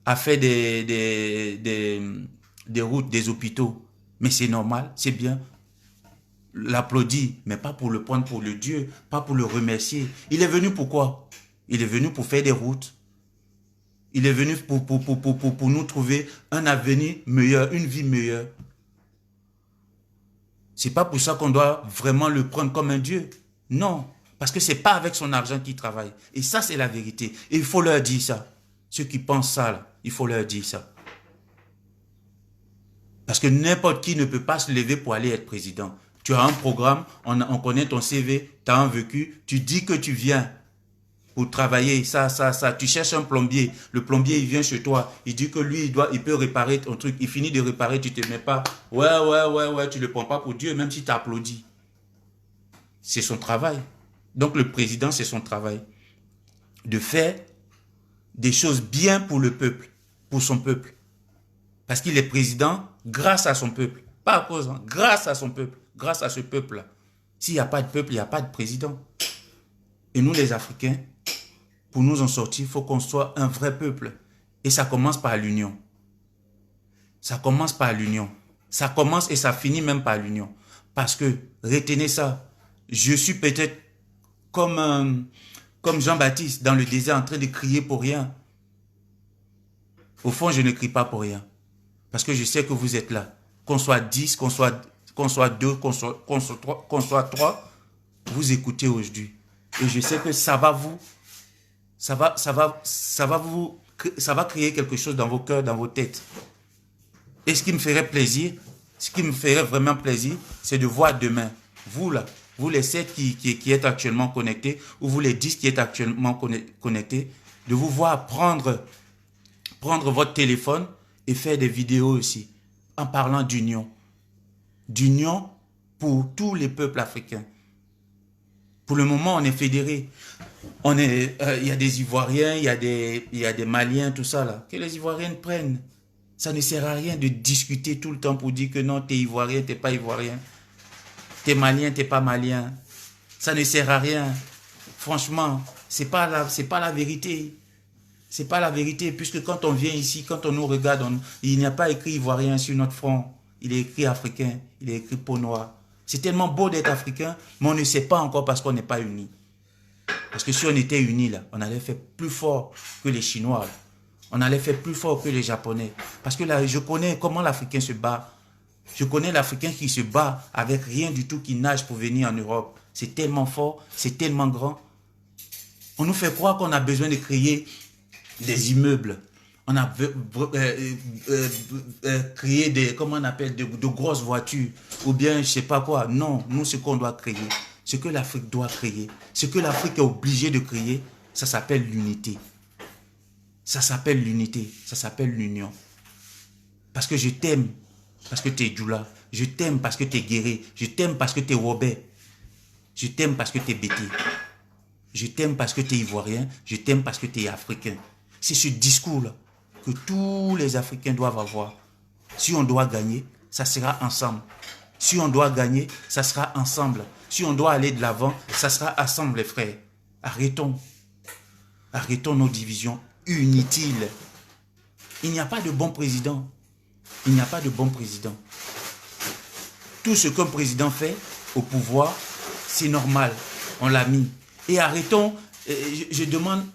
a fait des routes, des hôpitaux. Mais c'est normal, c'est bien. L'applaudit, mais pas pour le prendre pour le Dieu, pas pour le remercier. Il est venu pour quoi? Il est venu pour faire des routes. Il est venu pour nous trouver un avenir meilleur, une vie meilleure. C'est pas pour ça qu'on doit vraiment le prendre comme un Dieu. Non, parce que c'est pas avec son argent qu'il travaille. Et ça, c'est la vérité. Et il faut leur dire ça. Ceux qui pensent ça, là, il faut leur dire ça. Parce que n'importe qui ne peut pas se lever pour aller être président. Tu as un programme, on connaît ton CV, tu as un vécu, tu dis que tu viens pour travailler, ça. Tu cherches un plombier, le plombier il vient chez toi, il dit que lui il peut réparer ton truc, il finit de réparer, tu ne te mets pas, ouais, tu ne le prends pas pour Dieu, même si tu applaudis. C'est son travail. Donc le président, c'est son travail. De faire des choses bien pour le peuple, pour son peuple. Parce qu'il est président grâce à son peuple. Pas à cause, grâce à son peuple, grâce à ce peuple-là. S'il n'y a pas de peuple, il n'y a pas de président. Et nous les Africains, pour nous en sortir, il faut qu'on soit un vrai peuple. Et ça commence par l'union. Ça commence par l'union. Ça commence et ça finit même par l'union. Parce que, retenez ça, je suis peut-être comme Jean-Baptiste dans le désert en train de crier pour rien. Au fond, je ne crie pas pour rien. Parce que je sais que vous êtes là. Qu'on soit 10, qu'on soit 2, qu'on soit 3, vous écoutez aujourd'hui. Et je sais que ça va créer quelque chose dans vos cœurs, dans vos têtes. Et ce qui me ferait plaisir, ce qui me ferait vraiment plaisir, c'est de voir demain, vous là, vous les 7 qui êtes actuellement connectés, ou vous les 10 qui êtes actuellement connectés, de vous voir prendre votre téléphone et faire des vidéos aussi, en parlant d'union. D'union pour tous les peuples africains. Pour le moment, on est fédérés. Il y a des Ivoiriens, il y a des Maliens, tout ça là. Que les Ivoiriens prennent. Ça ne sert à rien de discuter tout le temps pour dire que non, t'es Ivoirien, t'es pas Ivoirien. T'es Malien, t'es pas Malien. Ça ne sert à rien. Franchement, c'est pas la vérité. C'est pas la vérité, puisque quand on vient ici, quand on nous regarde, il n'y a pas écrit Ivoirien sur notre front. Il est écrit Africain, il est écrit peau noire. C'est tellement beau d'être Africain, mais on ne sait pas encore parce qu'on n'est pas unis. Parce que si on était unis, là, on allait faire plus fort que les Chinois. Là. On allait faire plus fort que les Japonais. Parce que là, je connais comment l'Africain se bat. Je connais l'Africain qui se bat avec rien du tout, qui nage pour venir en Europe. C'est tellement fort, c'est tellement grand. On nous fait croire qu'on a besoin de créer des immeubles. On a créé de grosses voitures ou bien je sais pas quoi. Non, nous ce qu'on doit créer, ce que l'Afrique doit créer, ce que l'Afrique est obligée de créer, ça s'appelle l'unité. Ça s'appelle l'unité, ça s'appelle l'union. Parce que je t'aime, parce que tu es Djoula. Je t'aime parce que tu es Guéré. Je t'aime parce que tu es Robert. Je t'aime parce que tu es Bété. Je t'aime parce que tu es Ivoirien. Je t'aime parce que tu es Africain. C'est ce discours-là que tous les Africains doivent avoir. Si on doit gagner, ça sera ensemble. Si on doit gagner, ça sera ensemble. Si on doit aller de l'avant, ça sera ensemble, les frères. Arrêtons. Arrêtons nos divisions inutiles. Il n'y a pas de bon président. Il n'y a pas de bon président. Tout ce qu'un président fait au pouvoir, c'est normal. On l'a mis. Et arrêtons, je demande,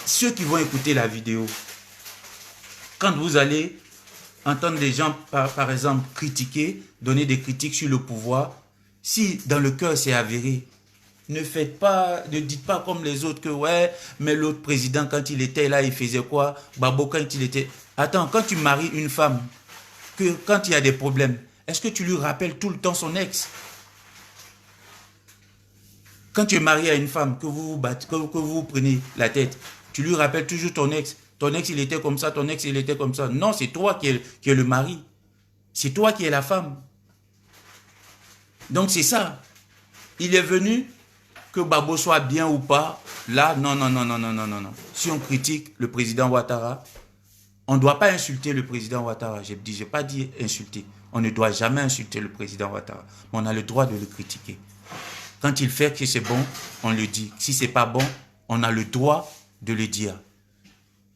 ceux qui vont écouter la vidéo, quand vous allez entendre des gens, par exemple, critiquer, donner des critiques sur le pouvoir, si dans le cœur c'est avéré, ne dites pas comme les autres que ouais, mais l'autre président quand il était là, il faisait quoi? Babo quand il était... Attends, quand tu maries une femme, que quand il y a des problèmes, est-ce que tu lui rappelles tout le temps son ex? Quand tu es marié à une femme, que vous vous battez, que vous prenez la tête, tu lui rappelles toujours ton ex. Ton ex, il était comme ça, ton ex, il était comme ça. Non, c'est toi qui es le mari. C'est toi qui es la femme. Donc c'est ça. Il est venu, que Babo soit bien ou pas, là, non. Si on critique le président Ouattara, on ne doit pas insulter le président Ouattara. Je n'ai pas dit insulter. On ne doit jamais insulter le président Ouattara. Mais on a le droit de le critiquer. Quand il fait que c'est bon, on le dit. Si ce n'est pas bon, on a le droit de le dire.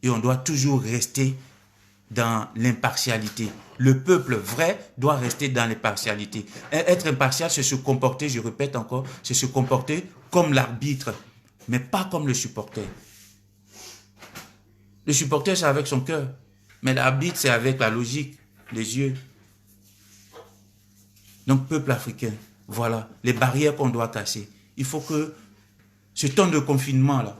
Et on doit toujours rester dans l'impartialité. Le peuple vrai doit rester dans l'impartialité. Être impartial, c'est se comporter, je répète encore, c'est se comporter comme l'arbitre, mais pas comme le supporter. Le supporter, c'est avec son cœur, mais l'arbitre, c'est avec la logique, les yeux. Donc, peuple africain, voilà, les barrières qu'on doit casser. Il faut que ce temps de confinement-là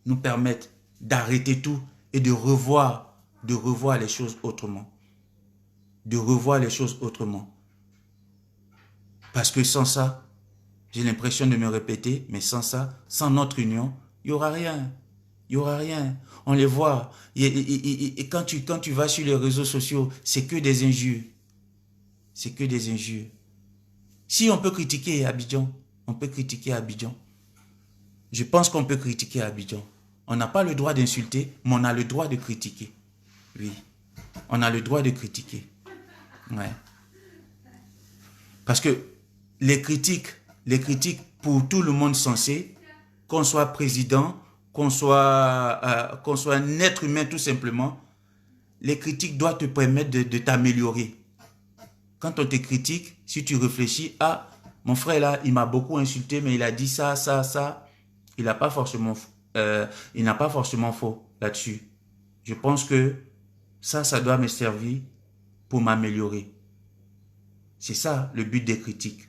nous permette d'arrêter tout et de revoir les choses autrement. De revoir les choses autrement. Parce que sans ça, j'ai l'impression de me répéter, mais sans ça, sans notre union, il n'y aura rien. Il n'y aura rien. On les voit. Et quand tu vas sur les réseaux sociaux, c'est que des injures. C'est que des injures. Si on peut critiquer Abidjan, on peut critiquer Abidjan. Je pense qu'on peut critiquer Abidjan. On n'a pas le droit d'insulter, mais on a le droit de critiquer. Oui, on a le droit de critiquer. Ouais. Parce que les critiques pour tout le monde sensé, qu'on soit président, qu'on soit un être humain tout simplement, les critiques doivent te permettre de t'améliorer. Quand on te critique, si tu réfléchis, ah, mon frère là, il m'a beaucoup insulté, mais il a dit ça, il n'a pas forcément faux là-dessus. Je pense que ça doit me servir pour m'améliorer. C'est ça le but des critiques.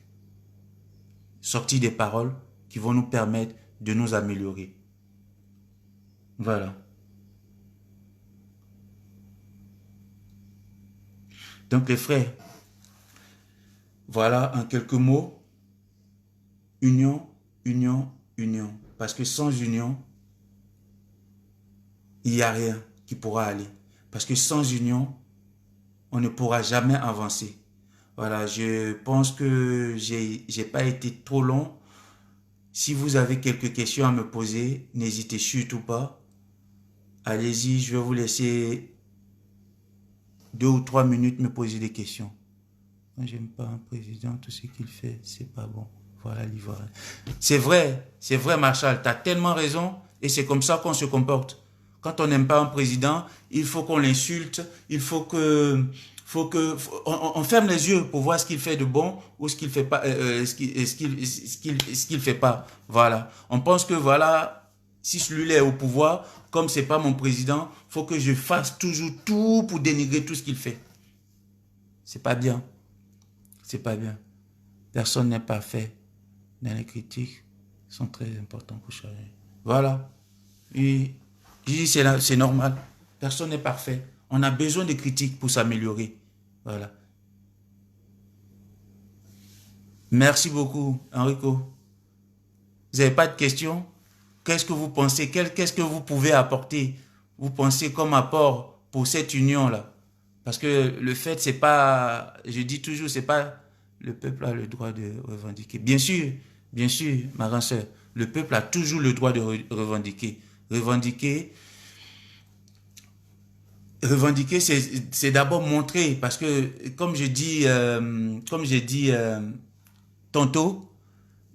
Sortir des paroles qui vont nous permettre de nous améliorer. Voilà. Donc les frères, voilà en quelques mots, union, union, union. Parce que sans union, il n'y a rien qui pourra aller. Parce que sans union, on ne pourra jamais avancer. Voilà, je pense que j'ai pas été trop long. Si vous avez quelques questions à me poser, n'hésitez surtout pas. Allez-y, je vais vous laisser 2 ou 3 minutes me poser des questions. Moi, j'aime pas un président, tout ce qu'il fait, c'est pas bon. Voilà l'Ivoire. C'est vrai, Marshall, tu as tellement raison et c'est comme ça qu'on se comporte. Quand on n'aime pas un président, il faut qu'on l'insulte, il faut on ferme les yeux pour voir ce qu'il fait de bon ou ce qu'il fait pas, ce qu'il fait pas. Voilà. On pense que voilà, si celui-là est au pouvoir, comme c'est pas mon président, faut que je fasse toujours tout pour dénigrer tout ce qu'il fait. C'est pas bien. C'est pas bien. Personne n'est parfait. Dans les critiques sont très importantes pour changer. Voilà. Et je dis c'est normal. Personne n'est parfait. On a besoin de critiques pour s'améliorer. Voilà. Merci beaucoup, Enrico. Vous n'avez pas de questions? Qu'est-ce que vous pensez? Qu'est-ce que vous pouvez apporter? Vous pensez comme apport pour cette union-là? Parce que le fait, c'est pas, je dis toujours, c'est pas le peuple a le droit de revendiquer. Bien sûr, ma grande sœur, le peuple a toujours le droit de revendiquer. Revendiquer, c'est d'abord montrer, parce que comme j'ai dit tantôt,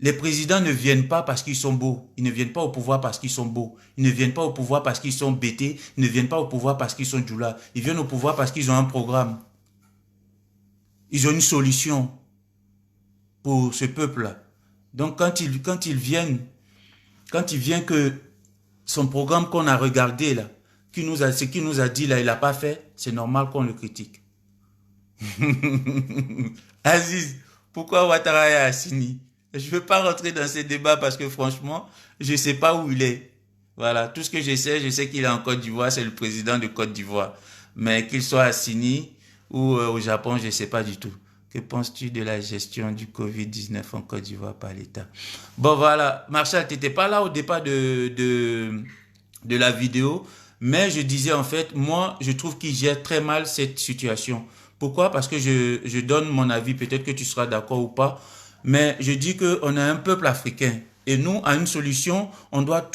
Les présidents ne viennent pas parce qu'ils sont beaux. Ils ne viennent pas au pouvoir parce qu'ils sont beaux. Ils ne viennent pas au pouvoir parce qu'ils sont bêtés. Ils ne viennent pas au pouvoir parce qu'ils sont djoula. Ils viennent au pouvoir parce qu'ils ont un programme. Ils ont une solution pour ce peuple-là. Donc quand ils viennent que son programme qu'on a regardé là, ce qu'il nous a dit là, il n'a pas fait, c'est normal qu'on le critique. Aziz, pourquoi Ouattara est Assini? Je ne veux pas rentrer dans ces débats parce que franchement, je ne sais pas où il est. Voilà, tout ce que je sais qu'il est en Côte d'Ivoire, c'est le président de Côte d'Ivoire. Mais qu'il soit Assini ou au Japon, je ne sais pas du tout. Que penses-tu de la gestion du Covid-19 en Côte d'Ivoire par l'État? Bon, voilà. Marshall, tu n'étais pas là au départ de la vidéo, mais je disais en fait, moi, je trouve qu'il gère très mal cette situation. Pourquoi? Parce que je donne mon avis, peut-être que tu seras d'accord ou pas, mais je dis qu'on a un peuple africain. Et nous, à une solution, on doit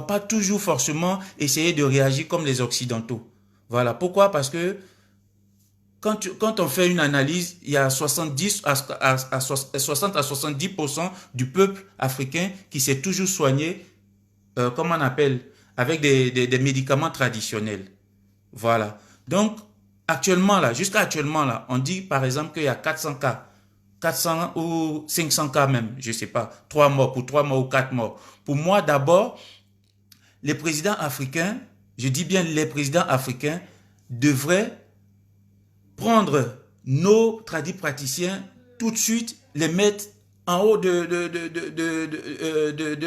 pas toujours forcément essayer de réagir comme les Occidentaux. Voilà. Pourquoi? Parce que quand on fait une analyse, il y a 60 à 70% du peuple africain qui s'est toujours soigné, comment on appelle, avec des médicaments traditionnels. Voilà. Donc, actuellement là, jusqu'à actuellement là, on dit par exemple qu'il y a 400 cas. 400 ou 500 cas même, je ne sais pas. 3 morts, pour 3 morts ou 4 morts. Pour moi, d'abord, les présidents africains, je dis bien les présidents africains, devraient prendre nos tradipraticiens tout de suite, les mettre en haut de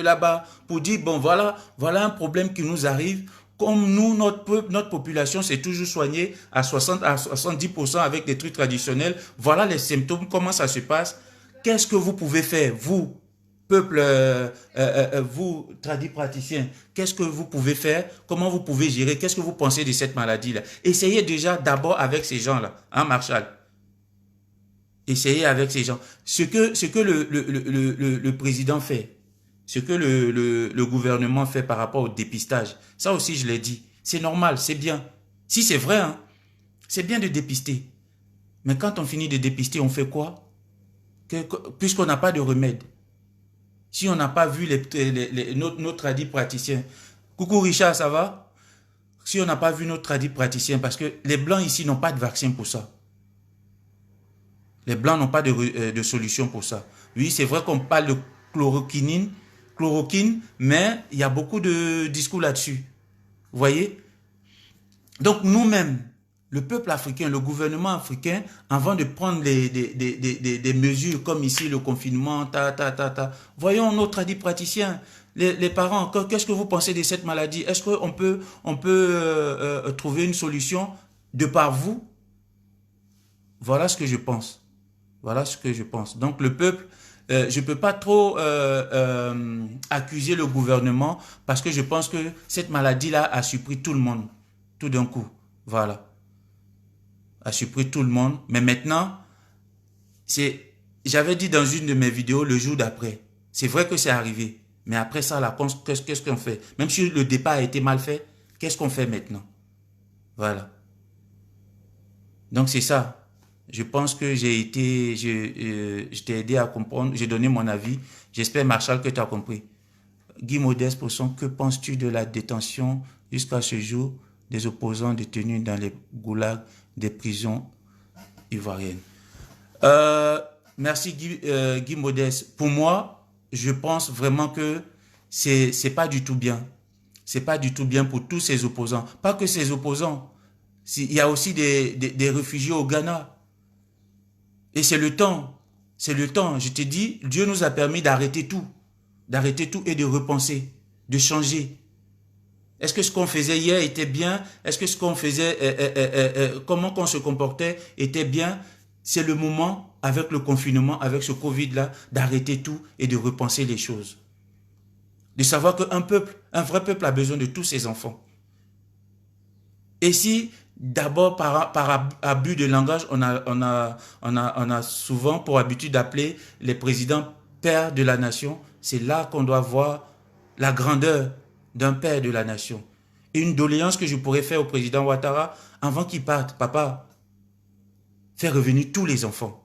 là-bas pour dire, bon, voilà un problème qui nous arrive. Comme nous, notre population s'est toujours soignée à 60 à 70% avec des trucs traditionnels. Voilà les symptômes, comment ça se passe. Qu'est-ce que vous pouvez faire, vous, peuple, vous, tradipraticiens, qu'est-ce que vous pouvez faire? Comment vous pouvez gérer? Qu'est-ce que vous pensez de cette maladie-là? Essayez déjà d'abord avec ces gens-là, hein, Marshall? Essayez avec ces gens. Ce que le président fait, ce que le gouvernement fait par rapport au dépistage, ça aussi je l'ai dit, c'est normal, c'est bien. Si c'est vrai, hein, c'est bien de dépister. Mais quand on finit de dépister, on fait quoi? Puisqu'on n'a pas de remède. Si on n'a pas vu nos tradis praticiens. Coucou Richard, ça va? Si on n'a pas vu nos tradis praticiens, parce que les Blancs ici n'ont pas de vaccin pour ça. Les Blancs n'ont pas de solution pour ça. Oui, c'est vrai qu'on parle de chloroquine, mais il y a beaucoup de discours là-dessus. Vous voyez? Donc nous-mêmes, le peuple africain, le gouvernement africain, avant de prendre des mesures comme ici, le confinement, voyons nos tradipraticiens, les parents, qu'est-ce que vous pensez de cette maladie? Est-ce qu'on peut trouver une solution de par vous? Voilà ce que je pense. Voilà ce que je pense. Donc le peuple, je ne peux pas trop accuser le gouvernement parce que je pense que cette maladie-là a surpris tout le monde, tout d'un coup. Voilà. A surpris tout le monde. Mais maintenant, j'avais dit dans une de mes vidéos le jour d'après. C'est vrai que c'est arrivé. Mais après ça, là, qu'est-ce qu'on fait? Même si le départ a été mal fait, qu'est-ce qu'on fait maintenant? Voilà. Donc c'est ça. Je pense que je t'ai aidé à comprendre, j'ai donné mon avis. J'espère, Marshall, que tu as compris. Guy Modeste, que penses-tu de la détention jusqu'à ce jour des opposants détenus dans les goulags des prisons ivoiriennes? Merci Guy Modeste. Pour moi, je pense vraiment que c'est pas du tout bien. C'est pas du tout bien pour tous ces opposants. Pas que ces opposants. Il y a aussi des réfugiés au Ghana. Et c'est le temps. C'est le temps. Je te dis, Dieu nous a permis d'arrêter tout. D'arrêter tout et de repenser, de changer. Est-ce que ce qu'on faisait hier était bien? Est-ce que ce qu'on faisait, comment qu'on se comportait était bien? C'est le moment, avec le confinement, avec ce Covid-là, d'arrêter tout et de repenser les choses. De savoir qu'un peuple, un vrai peuple a besoin de tous ses enfants. Et si, d'abord, par abus de langage, on a souvent pour habitude d'appeler les présidents pères de la nation, c'est là qu'on doit voir la grandeur d'un père de la nation. Et une doléance que je pourrais faire au président Ouattara, avant qu'il parte, papa, fais revenir tous les enfants.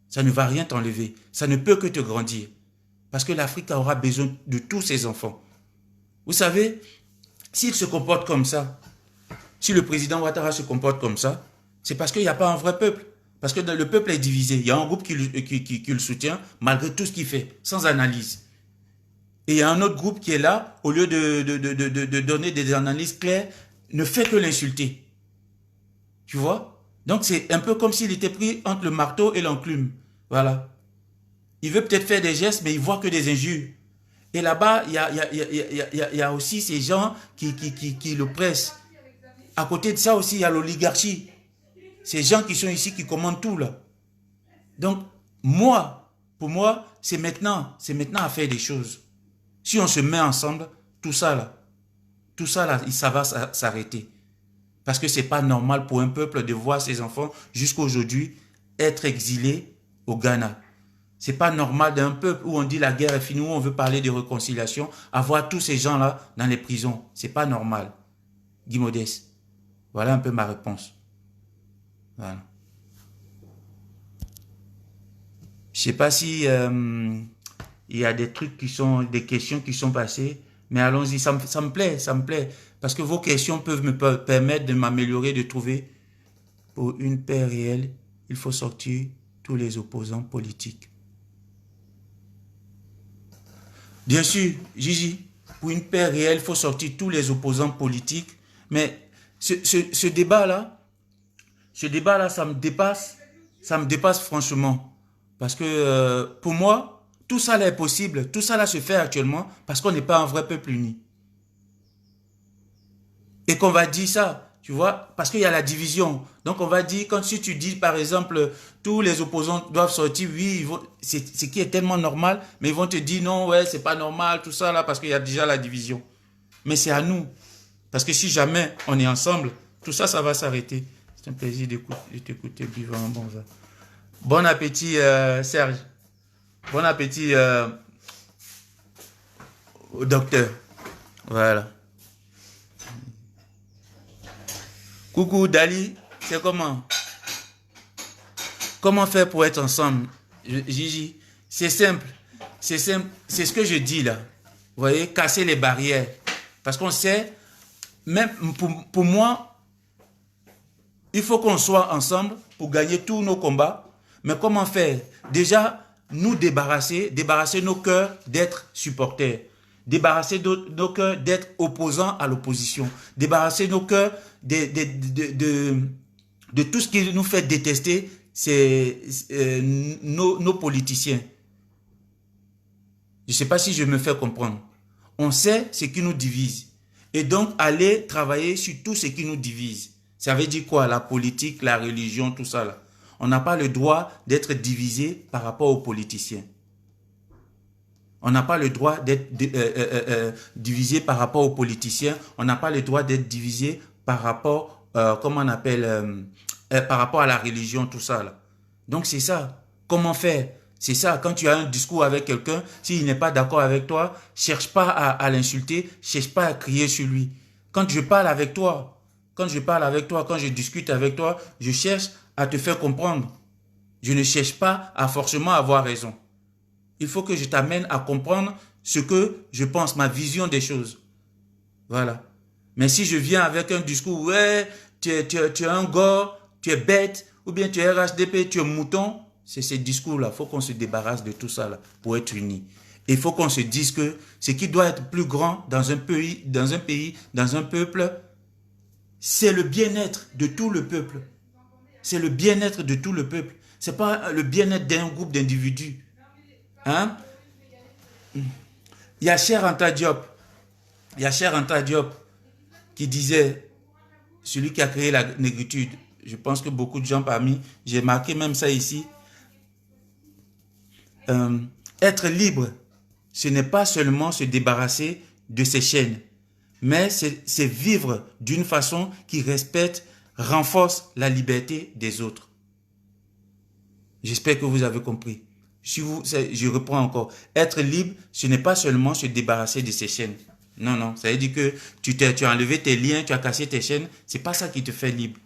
Ça ne va rien t'enlever. Ça ne peut que te grandir. Parce que l'Afrique aura besoin de tous ses enfants. Vous savez, s'il se comporte comme ça, si le président Ouattara se comporte comme ça, c'est parce qu'il n'y a pas un vrai peuple. Parce que le peuple est divisé. Il y a un groupe qui le soutient, malgré tout ce qu'il fait, sans analyse. Et il y a un autre groupe qui est là, au lieu de donner des analyses claires, ne fait que l'insulter. Tu vois? Donc c'est un peu comme s'il était pris entre le marteau et l'enclume. Voilà. Il veut peut-être faire des gestes, mais il voit que des injures. Et là-bas, il y a aussi ces gens qui le pressent. À côté de ça aussi, il y a l'oligarchie. Ces gens qui sont ici, qui commandent tout là. Donc, pour moi, c'est maintenant à faire des choses. Si on se met ensemble, tout ça là, ça va s'arrêter. Parce que c'est pas normal pour un peuple de voir ses enfants jusqu'à aujourd'hui être exilés au Ghana. C'est pas normal d'un peuple où on dit la guerre est finie, où on veut parler de réconciliation, avoir tous ces gens-là dans les prisons. C'est pas normal. Guy Modeste. Voilà un peu ma réponse. Voilà. Je sais pas si il y a des trucs des questions qui sont passées, mais allons-y, ça me plaît, parce que vos questions peuvent me permettre de m'améliorer, de trouver. Pour une paix réelle, il faut sortir tous les opposants politiques. Bien sûr, Gigi, pour une paix réelle, il faut sortir tous les opposants politiques, mais ce débat-là, ça me dépasse franchement. Parce que pour moi, tout ça là est possible, tout ça là se fait actuellement parce qu'on n'est pas un vrai peuple uni. Et qu'on va dire ça, tu vois, parce qu'il y a la division. Donc on va dire, si tu dis par exemple, tous les opposants doivent sortir, oui, c'est ce qui est tellement normal, mais ils vont te dire non, ouais, c'est pas normal, tout ça là, parce qu'il y a déjà la division. Mais c'est à nous. Parce que si jamais on est ensemble, tout ça, ça va s'arrêter. C'est un plaisir de t'écouter, buvant un bon vin. Bon appétit, Serge. Bon appétit au docteur. Voilà. Coucou, Dali, c'est comment? Comment faire pour être ensemble, Gigi? C'est simple. C'est simple. C'est ce que je dis là. Vous voyez, casser les barrières. Parce qu'on sait, même pour moi, il faut qu'on soit ensemble pour gagner tous nos combats. Mais comment faire? Déjà, nous débarrasser nos cœurs d'être supporters. Débarrasser nos cœurs d'être opposants à l'opposition. Débarrasser nos cœurs de tout ce qui nous fait détester nos politiciens. Je ne sais pas si je me fais comprendre. On sait ce qui nous divise. Et donc, aller travailler sur tout ce qui nous divise. Ça veut dire quoi? La politique, la religion, tout ça là. On n'a pas le droit d'être divisé par rapport aux politiciens. On n'a pas le droit d'être divisé par rapport aux politiciens. On n'a pas le droit d'être divisé par rapport, comment on appelle, par rapport à la religion, tout ça là. Donc c'est ça. Comment faire? C'est ça. Quand tu as un discours avec quelqu'un, s'il n'est pas d'accord avec toi, cherche pas à l'insulter, cherche pas à crier sur lui. Quand je parle avec toi, quand je discute avec toi, je cherche à te faire comprendre. Je ne cherche pas à forcément avoir raison. Il faut que je t'amène à comprendre ce que je pense, ma vision des choses. Voilà. Mais si je viens avec un discours, ouais, tu es un gars, tu es bête, ou bien tu es RHDP, tu es mouton, c'est ces discours-là. Il faut qu'on se débarrasse de tout ça là pour être unis. Il faut qu'on se dise que ce qui doit être plus grand dans un pays, dans un peuple, c'est le bien-être de tout le peuple. C'est le bien-être de tout le peuple. Ce n'est pas le bien-être d'un groupe d'individus. Hein? Il y a Cheikh Anta Diop. Qui disait, celui qui a créé la négritude, je pense que beaucoup de gens parmi, j'ai marqué même ça ici, être libre, ce n'est pas seulement se débarrasser de ses chaînes, mais c'est vivre d'une façon qui respecte, renforce la liberté des autres. J'espère que vous avez compris. Je reprends encore. Être libre, ce n'est pas seulement se débarrasser de ses chaînes. Non, non. Ça veut dire que tu as enlevé tes liens, tu as cassé tes chaînes. C'est pas ça qui te fait libre.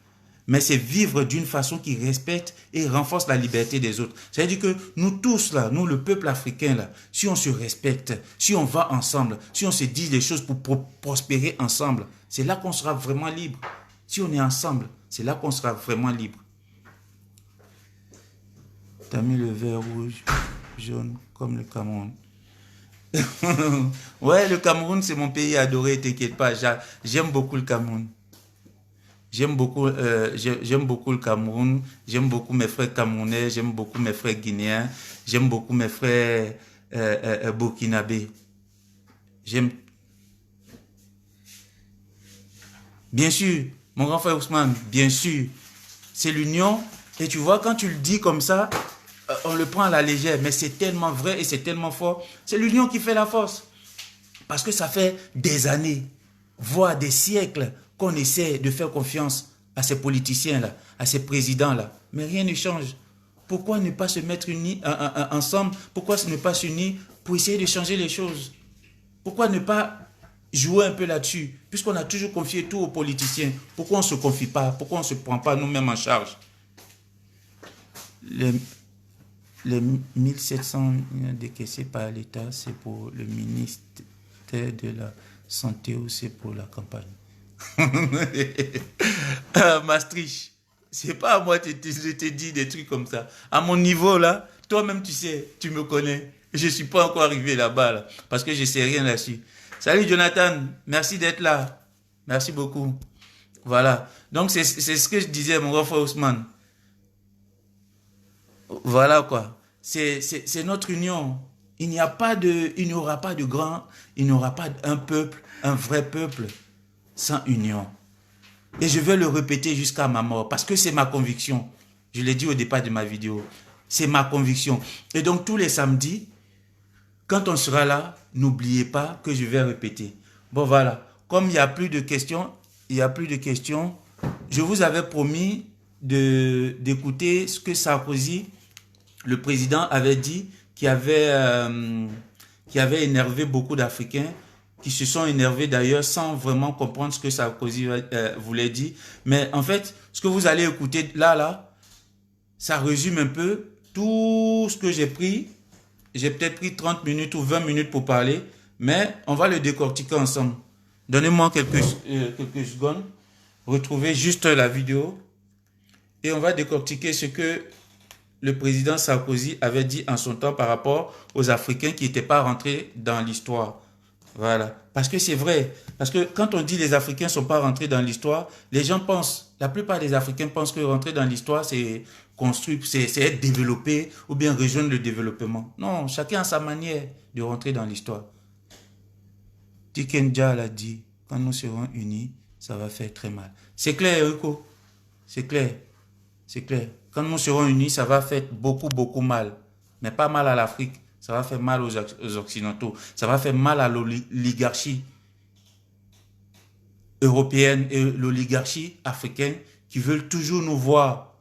mais c'est vivre d'une façon qui respecte et renforce la liberté des autres. C'est-à-dire que nous tous, là, nous, le peuple africain, là, si on se respecte, si on va ensemble, si on se dit les choses pour prospérer ensemble, c'est là qu'on sera vraiment libre. Si on est ensemble, c'est là qu'on sera vraiment libre. T'as mis le vert rouge, jaune, comme le Cameroun. Ouais, le Cameroun, c'est mon pays adoré, t'inquiète pas. J'aime beaucoup le Cameroun. J'aime beaucoup le Cameroun. J'aime beaucoup mes frères camerounais. J'aime beaucoup mes frères guinéens. J'aime beaucoup mes frères burkinabés. J'aime. Bien sûr, mon grand frère Ousmane, bien sûr. C'est l'union. Et tu vois, quand tu le dis comme ça, on le prend à la légère, mais c'est tellement vrai et c'est tellement fort. C'est l'union qui fait la force. Parce que ça fait des années, voire des siècles, qu'on essaie de faire confiance à ces politiciens-là, à ces présidents-là. Mais rien ne change. Pourquoi ne pas se mettre unis ensemble? Pourquoi ne pas s'unir pour essayer de changer les choses? Pourquoi ne pas jouer un peu là-dessus? Puisqu'on a toujours confié tout aux politiciens. Pourquoi on ne se confie pas? Pourquoi on ne se prend pas nous-mêmes en charge? Les 1700 décaissés par l'État, c'est pour le ministère de la Santé ou c'est pour la campagne? Maastricht, c'est pas à moi que je te dis des trucs comme ça. À mon niveau là, toi-même tu sais, tu me connais. Je ne suis pas encore arrivé là-bas là, parce que je ne sais rien là-dessus. Salut Jonathan, merci d'être là. Merci beaucoup. Voilà. Donc c'est ce que je disais, mon grand frère Ousmane. Voilà quoi. C'est notre union. Il n'y aura pas de grand, il n'y aura pas un peuple, un vrai peuple, sans union. Et je vais le répéter jusqu'à ma mort, parce que c'est ma conviction. Je l'ai dit au départ de ma vidéo. C'est ma conviction. Et donc tous les samedis, quand on sera là, n'oubliez pas que je vais répéter. Bon voilà, comme il n'y a plus de questions, je vous avais promis d'écouter ce que Sarkozy, le président, avait dit, qui avait énervé beaucoup d'Africains, qui se sont énervés d'ailleurs sans vraiment comprendre ce que Sarkozy voulait dire. Mais en fait, ce que vous allez écouter là, ça résume un peu tout ce que j'ai pris. J'ai peut-être pris 30 minutes ou 20 minutes pour parler, mais on va le décortiquer ensemble. Donnez-moi quelques secondes. Retrouvez juste la vidéo et on va décortiquer ce que le président Sarkozy avait dit en son temps par rapport aux Africains qui n'étaient pas rentrés dans l'histoire. Voilà. Parce que c'est vrai. Parce que quand on dit les Africains ne sont pas rentrés dans l'histoire, les gens pensent, la plupart des Africains pensent que rentrer dans l'histoire, c'est construire, c'est être développé ou bien rejoindre le développement. Non, chacun a sa manière de rentrer dans l'histoire. Tikenja l'a dit, quand nous serons unis, ça va faire très mal. C'est clair, Rico. C'est clair. C'est clair. Quand nous serons unis, ça va faire beaucoup, beaucoup mal. Mais pas mal à l'Afrique. Ça va faire mal aux Occidentaux. Ça va faire mal à l'oligarchie européenne et l'oligarchie africaine qui veulent toujours nous voir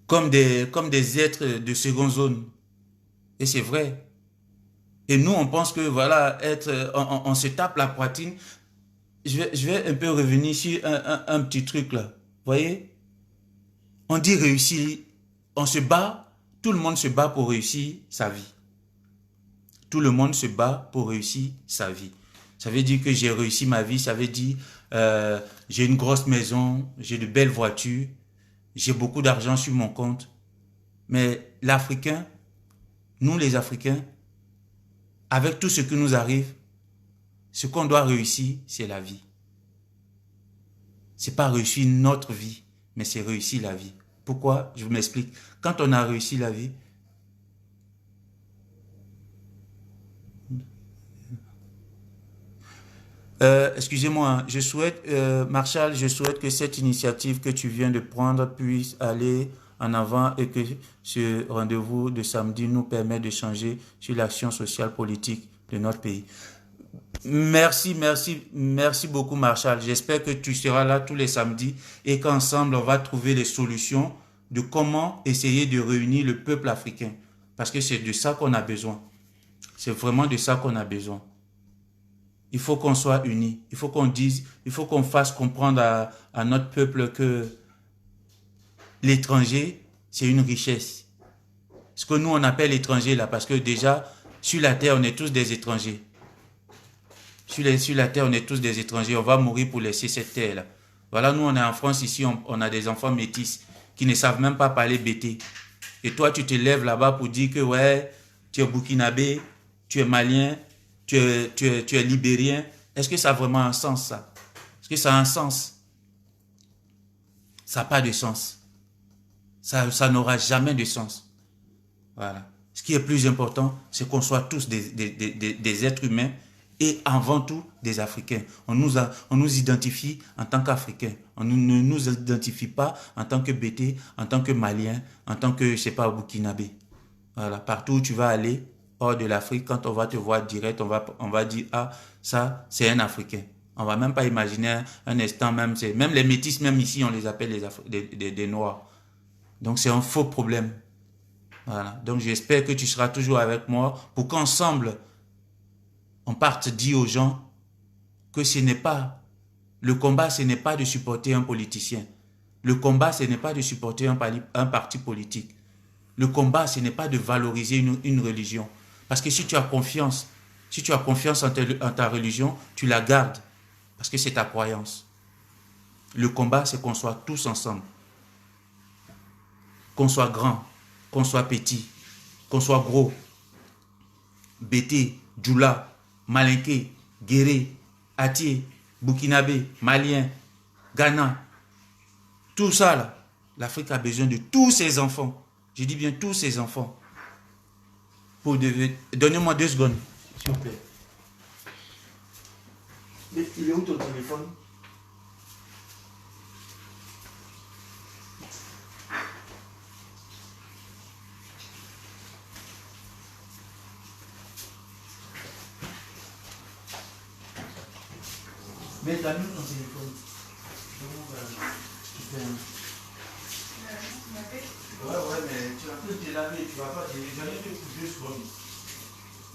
comme des êtres de seconde zone. Et c'est vrai. Et nous, on pense que, voilà, on se tape la poitrine. Je vais un peu revenir sur un petit truc là. Vous voyez? On dit réussir. On se bat. Tout le monde se bat pour réussir sa vie. Tout le monde se bat pour réussir sa vie. Ça veut dire que j'ai réussi ma vie. Ça veut dire j'ai une grosse maison, j'ai de belles voitures, j'ai beaucoup d'argent sur mon compte. Mais l'Africain, nous les Africains, avec tout ce qui nous arrive, ce qu'on doit réussir, c'est la vie. C'est pas réussir notre vie, mais c'est réussir la vie. Pourquoi? Je vous m'explique. Quand on a réussi la vie, excusez-moi, je souhaite, Marshall, je souhaite que cette initiative que tu viens de prendre puisse aller en avant et que ce rendez-vous de samedi nous permette de changer sur l'action sociale politique de notre pays. Merci, merci, merci beaucoup Marshall. J'espère que tu seras là tous les samedis et qu'ensemble on va trouver les solutions de comment essayer de réunir le peuple africain. Parce que c'est de ça qu'on a besoin. C'est vraiment de ça qu'on a besoin. Il faut qu'on soit unis. Il faut qu'on dise, il faut qu'on fasse comprendre à notre peuple que l'étranger, c'est une richesse. Ce que nous, on appelle étranger là, parce que déjà, sur la terre, on est tous des étrangers. Sur la terre, on est tous des étrangers. On va mourir pour laisser cette terre là. Voilà, nous, on est en France ici, on a des enfants métis qui ne savent même pas parler bété. Et toi, tu te lèves là-bas pour dire que ouais, tu es burkinabé, tu es malien, tu es libérien. Est-ce que ça a vraiment un sens, ça? Est-ce que ça a un sens? Ça n'a pas de sens. Ça n'aura jamais de sens. Voilà. Ce qui est plus important, c'est qu'on soit tous des êtres humains et avant tout des Africains. On nous identifie en tant qu'Africains. On ne nous identifie pas en tant que Bété, en tant que Malien, en tant que, je sais pas, Burkinabé. Voilà. Partout où tu vas aller, hors de l'Afrique, quand on va te voir direct, on va dire, ah, ça, c'est un Africain. On va même pas imaginer un instant, même les métis, même ici, on les appelle des Noirs. Donc, c'est un faux problème. Voilà. Donc, j'espère que tu seras toujours avec moi pour qu'ensemble, on parte dire aux gens que ce n'est pas, le combat, ce n'est pas de supporter un politicien. Le combat, ce n'est pas de supporter un parti politique. Le combat, ce n'est pas de valoriser une religion. Parce que si tu as confiance en ta religion, tu la gardes. Parce que c'est ta croyance. Le combat, c'est qu'on soit tous ensemble. Qu'on soit grand, qu'on soit petit, qu'on soit gros. Bété, Djoula, Malinké, Guéré, Atié, Burkinabé, Malien, Ghana. Tout ça là, l'Afrique a besoin de tous ses enfants. Je dis bien tous ses enfants. Pour devenir... Donnez-moi 2 secondes, s'il vous plaît. Mais il est où ton téléphone? Mais t'as mis ton téléphone. Ouais, mais tu vas peut-être te laver, tu vas pas te laver pour 2 secondes.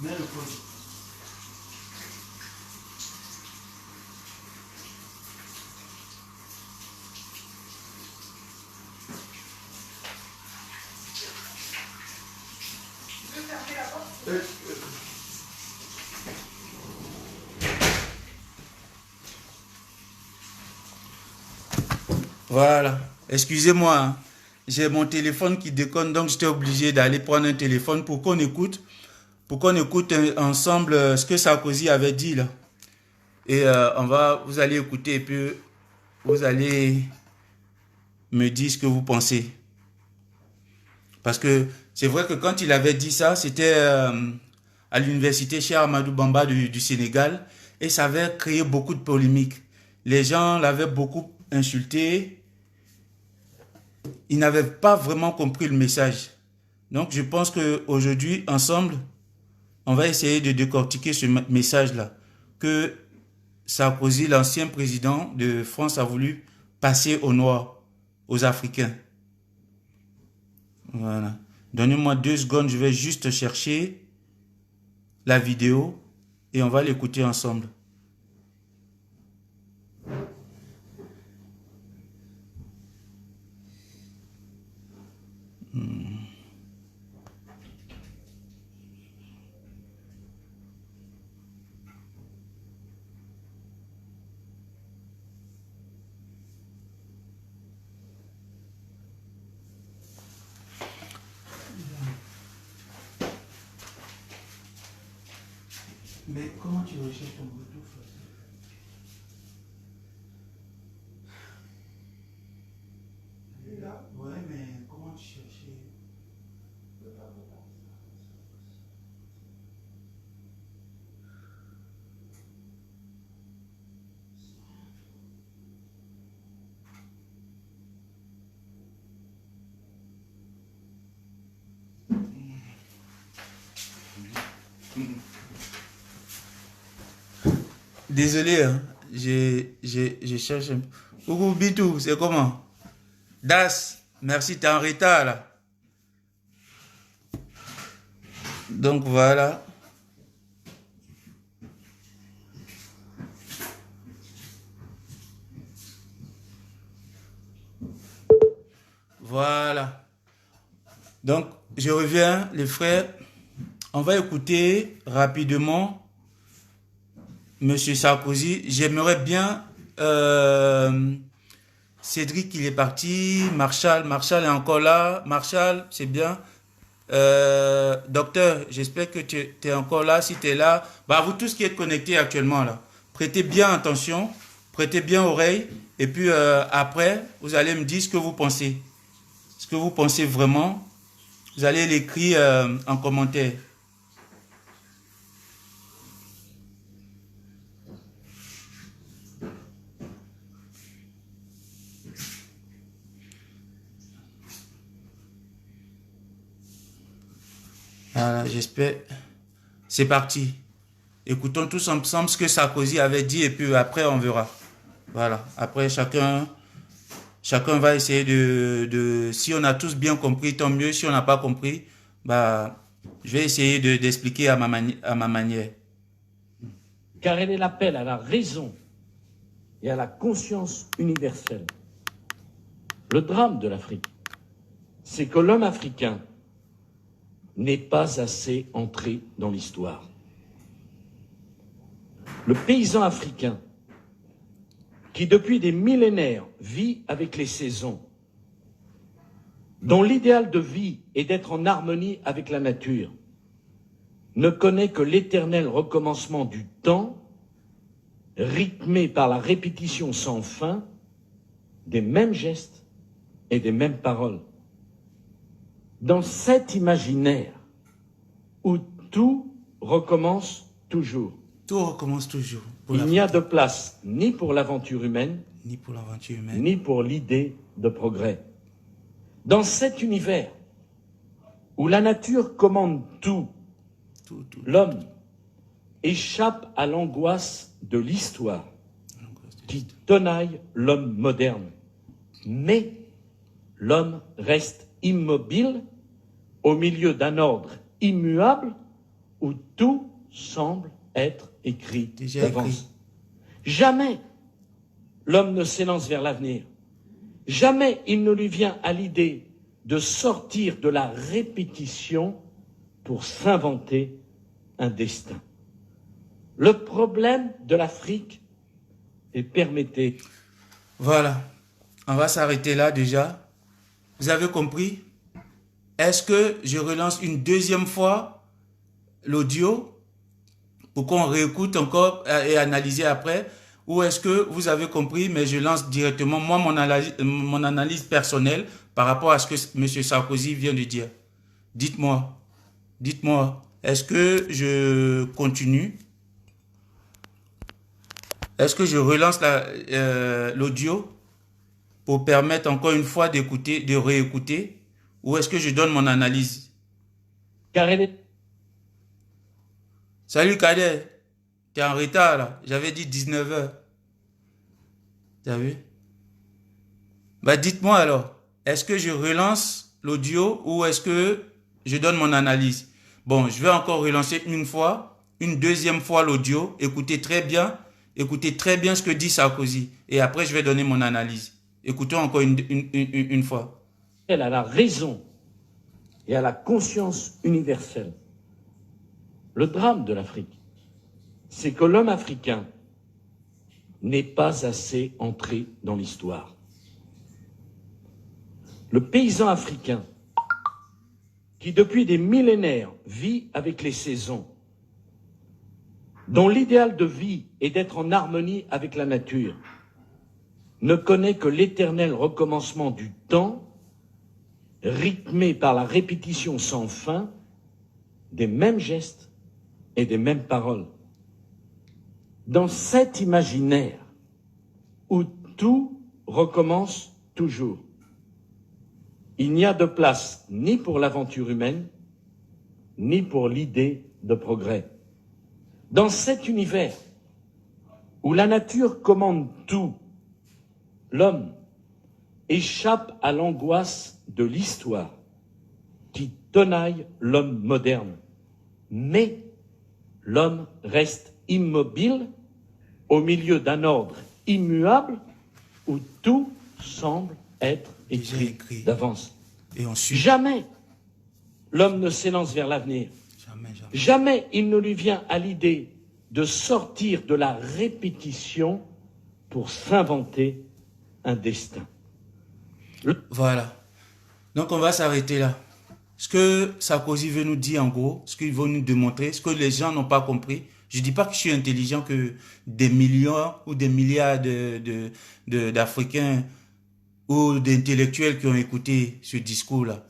Mets le code. Tu peux fermer la porte? Voilà. Excusez-moi, hein. J'ai mon téléphone qui déconne, donc j'étais obligé d'aller prendre un téléphone pour qu'on écoute ensemble ce que Sarkozy avait dit là. Et vous allez écouter et puis vous allez me dire ce que vous pensez. Parce que c'est vrai que quand il avait dit ça, c'était à l'université Cheikh Ahmadou Bamba du Sénégal et ça avait créé beaucoup de polémiques. Les gens l'avaient beaucoup insulté. Ils n'avaient pas vraiment compris le message. Donc je pense qu'aujourd'hui, ensemble, on va essayer de décortiquer ce message-là que Sarkozy, l'ancien président de France, a voulu passer aux Noirs, aux Africains. Voilà. Donnez-moi 2 secondes, je vais juste chercher la vidéo et on va l'écouter ensemble. Mais comment tu recherches ton Bluetooth? Il est là? Ouais, mais comment tu cherches? Désolé, hein. Je cherche un peu. Coucou Bitou, c'est comment? Das, merci, t'es en retard là. Donc voilà. Voilà. Donc, je reviens, les frères. On va écouter rapidement M. Sarkozy. J'aimerais bien... Cédric, il est parti. Marshall est encore là. Marshall, c'est bien. Docteur, j'espère que tu es encore là. Si tu es là, bah, vous tous qui êtes connectés actuellement là, prêtez bien attention, prêtez bien oreille. Et puis après, vous allez me dire ce que vous pensez. Ce que vous pensez vraiment. Vous allez l'écrire en commentaire. Voilà, j'espère. C'est parti. Écoutons tous ensemble ce que Sarkozy avait dit et puis après on verra. Voilà. Après chacun va essayer de si on a tous bien compris, tant mieux. Si on n'a pas compris, bah, je vais essayer d'expliquer à ma manière. Car elle est l'appel à la raison et à la conscience universelle. Le drame de l'Afrique, c'est que l'homme africain n'est pas assez entré dans l'histoire. Le paysan africain, qui depuis des millénaires vit avec les saisons, dont l'idéal de vie est d'être en harmonie avec la nature, ne connaît que l'éternel recommencement du temps, rythmé par la répétition sans fin des mêmes gestes et des mêmes paroles. Dans cet imaginaire où tout recommence toujours. Tout recommence toujours. Il n'y a de place ni pour l'aventure humaine, ni pour l'aventure humaine, ni pour l'idée de progrès. Dans cet univers où la nature commande tout, l'homme échappe à l'angoisse de l'histoire qui tenaille l'homme moderne. Mais l'homme reste immobile au milieu d'un ordre immuable où tout semble être écrit d'avance. Jamais l'homme ne s'élance vers l'avenir. Jamais il ne lui vient à l'idée de sortir de la répétition pour s'inventer un destin. Le problème de l'Afrique est permetté. Voilà, on va s'arrêter là déjà. Vous avez compris? Est-ce que je relance une deuxième fois l'audio pour qu'on réécoute encore et analyser après? Ou est-ce que vous avez compris, mais je lance directement moi mon analyse personnelle par rapport à ce que M. Sarkozy vient de dire? Dites-moi, est-ce que je continue? Est-ce que je relance l'audio pour permettre encore une fois d'écouter, de réécouter? Ou est-ce que je donne mon analyse? Salut Kader, t'es en retard là, j'avais dit 19h. T'as vu? Bah dites-moi alors, est-ce que je relance l'audio ou est-ce que je donne mon analyse? Bon, je vais encore relancer une deuxième fois l'audio, écoutez très bien ce que dit Sarkozy et après je vais donner mon analyse. Écoutons encore une fois. Elle a la raison et à la conscience universelle. Le drame de l'Afrique, c'est que l'homme africain n'est pas assez entré dans l'histoire. Le paysan africain, qui depuis des millénaires vit avec les saisons, dont l'idéal de vie est d'être en harmonie avec la nature, ne connaît que l'éternel recommencement du temps, rythmé par la répétition sans fin des mêmes gestes et des mêmes paroles. Dans cet imaginaire où tout recommence toujours, il n'y a de place ni pour l'aventure humaine, ni pour l'idée de progrès. Dans cet univers où la nature commande tout, l'homme échappe à l'angoisse de l'histoire qui tenaille l'homme moderne. Mais l'homme reste immobile au milieu d'un ordre immuable où tout semble être écrit d'avance. Et ensuite, Jamais l'homme ne s'élance vers l'avenir. jamais. Jamais il ne lui vient à l'idée de sortir de la répétition pour s'inventer un destin. Voilà. Donc on va s'arrêter là. Ce que Sarkozy veut nous dire en gros, ce qu'il veut nous démontrer, ce que les gens n'ont pas compris, je ne dis pas que je suis intelligent, que des millions ou des milliards d'Africains ou d'intellectuels qui ont écouté ce discours-là.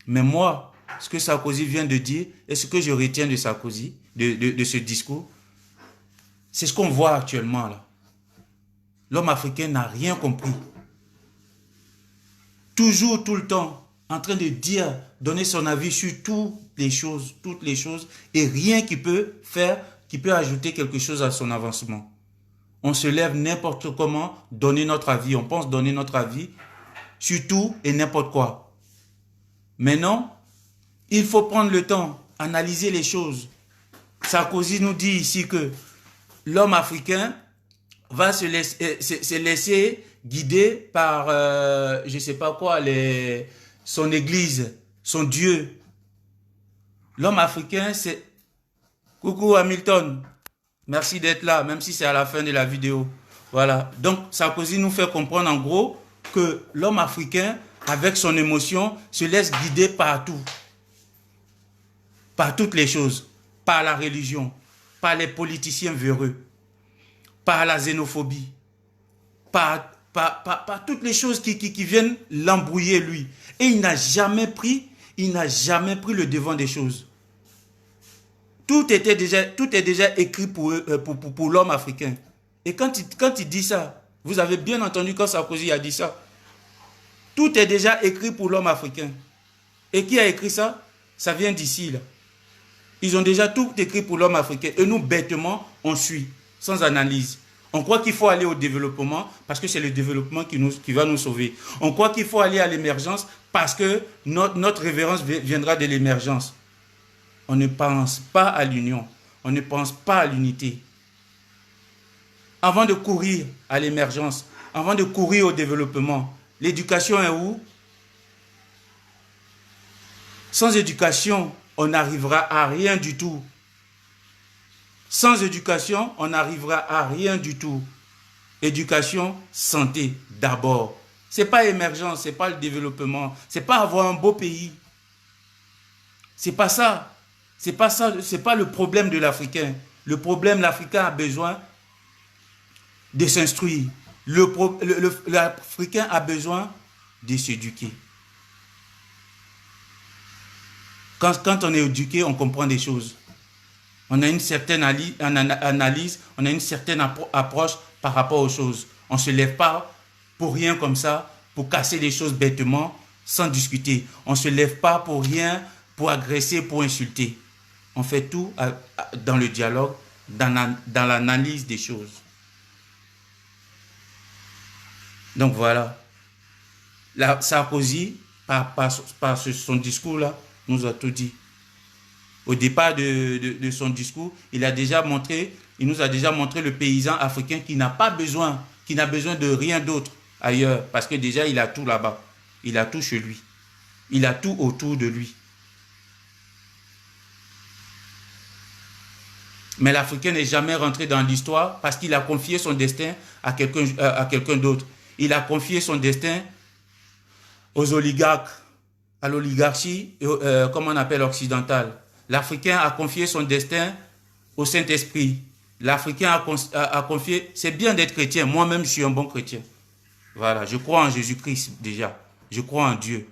Mais moi, ce que Sarkozy vient de dire et ce que je retiens de Sarkozy, de ce discours, c'est ce qu'on voit actuellement là. L'homme africain n'a rien compris. Toujours, tout le temps, en train de dire, donner son avis sur toutes les choses, et rien qui peut ajouter quelque chose à son avancement. On se lève n'importe comment, donner notre avis, on pense donner notre avis sur tout et n'importe quoi. Mais non, il faut prendre le temps, analyser les choses. Sarkozy nous dit ici que l'homme africain va se laisser guider par, je ne sais pas quoi, son église, son Dieu. L'homme africain, c'est... Coucou Hamilton, merci d'être là, même si c'est à la fin de la vidéo. Voilà, donc Sarkozy nous fait comprendre en gros que l'homme africain, avec son émotion, se laisse guider partout. Par toutes les choses, par la religion, par les politiciens véreux, par la xénophobie, par toutes les choses qui viennent l'embrouiller lui. Et il n'a jamais pris le devant des choses. Tout est déjà écrit pour l'homme africain. Et quand il dit ça, vous avez bien entendu quand Sarkozy a dit ça, tout est déjà écrit pour l'homme africain. Et qui a écrit ça? Ça vient d'ici, là. Ils ont déjà tout écrit pour l'homme africain. Et nous, bêtement, on suit, sans analyse. On croit qu'il faut aller au développement parce que c'est le développement qui va nous sauver. On croit qu'il faut aller à l'émergence parce que notre révérence viendra de l'émergence. On ne pense pas à l'union. On ne pense pas à l'unité. Avant de courir à l'émergence, avant de courir au développement, l'éducation est où? Sans éducation, on n'arrivera à rien du tout. Sans éducation, on n'arrivera à rien du tout. Éducation, santé, d'abord. Ce n'est pas émergence, ce n'est pas le développement, ce n'est pas avoir un beau pays. Ce n'est pas ça. Ce n'est pas le problème de l'Africain. Le problème, l'Africain a besoin de s'instruire. L'Africain a besoin de s'éduquer. Quand on est éduqué, on comprend des choses. On a une certaine analyse, on a une certaine approche par rapport aux choses. On ne se lève pas pour rien comme ça, pour casser les choses bêtement, sans discuter. On ne se lève pas pour rien, pour agresser, pour insulter. On fait tout dans le dialogue, dans l'analyse des choses. Donc voilà. Sarkozy, par son discours-là, nous a tout dit. Au départ de son discours, il nous a déjà montré le paysan africain qui n'a besoin de rien d'autre ailleurs, parce que déjà il a tout là-bas, il a tout chez lui, il a tout autour de lui. Mais l'Africain n'est jamais rentré dans l'histoire parce qu'il a confié son destin à quelqu'un d'autre. Il a confié son destin aux oligarques, à l'oligarchie, comme on appelle occidentale. L'Africain a confié son destin au Saint-Esprit. L'Africain a confié... C'est bien d'être chrétien. Moi-même, je suis un bon chrétien. Voilà, je crois en Jésus-Christ déjà. Je crois en Dieu.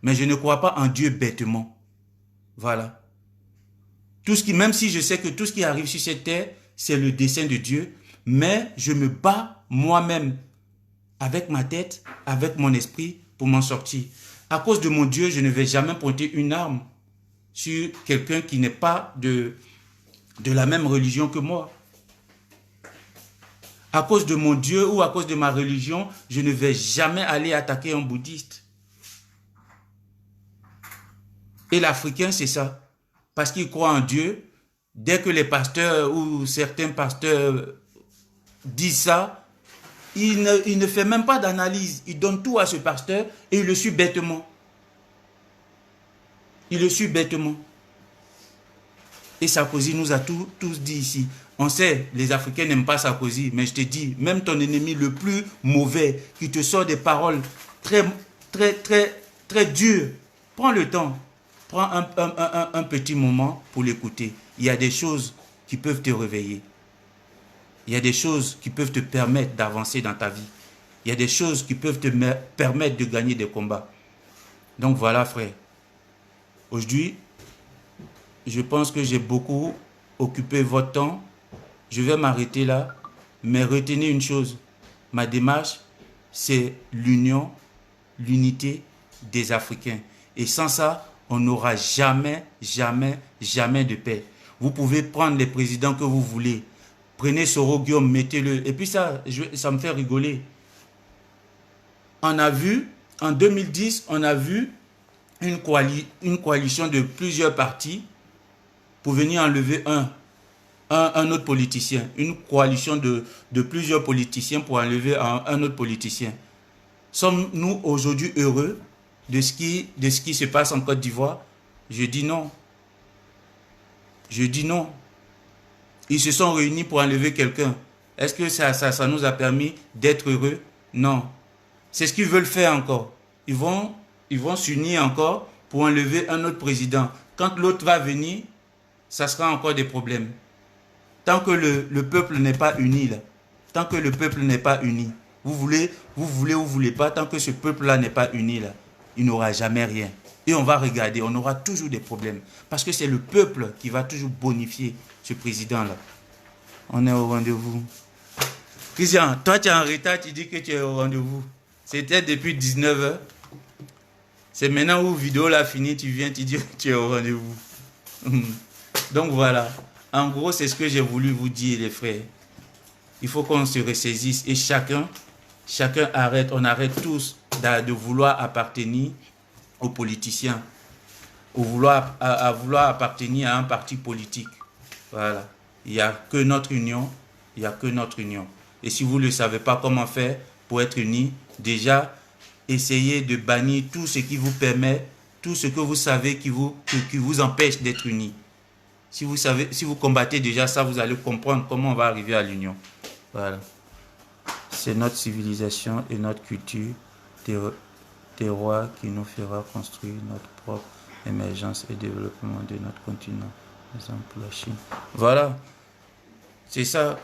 Mais je ne crois pas en Dieu bêtement. Voilà. Même si je sais que tout ce qui arrive sur cette terre, c'est le dessein de Dieu, mais je me bats moi-même avec ma tête, avec mon esprit pour m'en sortir. À cause de mon Dieu, je ne vais jamais pointer une arme sur quelqu'un qui n'est pas de la même religion que moi. À cause de mon Dieu ou à cause de ma religion, je ne vais jamais aller attaquer un bouddhiste. Et l'Africain, c'est ça. Parce qu'il croit en Dieu, dès que les pasteurs ou certains pasteurs disent ça, il ne fait même pas d'analyse. Il donne tout à ce pasteur et il le suit bêtement. Il le suit bêtement. Et Sarkozy nous a tous dit ici. On sait, les Africains n'aiment pas Sarkozy, mais je te dis, même ton ennemi le plus mauvais, qui te sort des paroles très dures, prends le temps. Prends un petit moment pour l'écouter. Il y a des choses qui peuvent te réveiller. Il y a des choses qui peuvent te permettre d'avancer dans ta vie. Il y a des choses qui peuvent te permettre de gagner des combats. Donc voilà, frère. Aujourd'hui, je pense que j'ai beaucoup occupé votre temps. Je vais m'arrêter là. Mais retenez une chose. Ma démarche, c'est l'union, l'unité des Africains. Et sans ça, on n'aura jamais de paix. Vous pouvez prendre les présidents que vous voulez. Prenez Soro Guillaume, mettez-le. Et puis ça me fait rigoler. On a vu, en 2010, on a vu une coalition de plusieurs partis pour venir enlever un autre politicien. Une coalition de plusieurs politiciens pour enlever un autre politicien. Sommes-nous aujourd'hui heureux de ce qui se passe en Côte d'Ivoire? Je dis non. Je dis non. Ils se sont réunis pour enlever quelqu'un. Est-ce que ça nous a permis d'être heureux? Non. C'est ce qu'ils veulent faire encore. Ils vont s'unir encore pour enlever un autre président. Quand l'autre va venir, ça sera encore des problèmes. Tant que le peuple n'est pas uni, là, tant que le peuple n'est pas uni, vous voulez ou vous voulez pas, tant que ce peuple-là n'est pas uni, là, il n'aura jamais rien. Et on va regarder, on aura toujours des problèmes. Parce que c'est le peuple qui va toujours bonifier ce président-là. On est au rendez-vous. Christian, toi tu es en retard, tu dis que tu es au rendez-vous. C'était depuis 19h. C'est maintenant où la vidéo l'a fini, tu viens, tu dis que tu es au rendez-vous. Donc voilà. En gros, c'est ce que j'ai voulu vous dire, les frères. Il faut qu'on se ressaisisse et chacun arrête, on arrête tous de vouloir appartenir aux politiciens, à vouloir appartenir à un parti politique. Voilà. Il n'y a que notre union, il n'y a que notre union. Et si vous ne savez pas comment faire pour être unis, déjà, essayez de bannir tout ce qui vous permet, tout ce que vous savez qui vous empêche d'être unis. Si vous combattez déjà ça, vous allez comprendre comment on va arriver à l'union. Voilà. C'est notre civilisation et notre culture terroir qui nous fera construire notre propre émergence et développement de notre continent. Par exemple, la Chine. Voilà. C'est ça.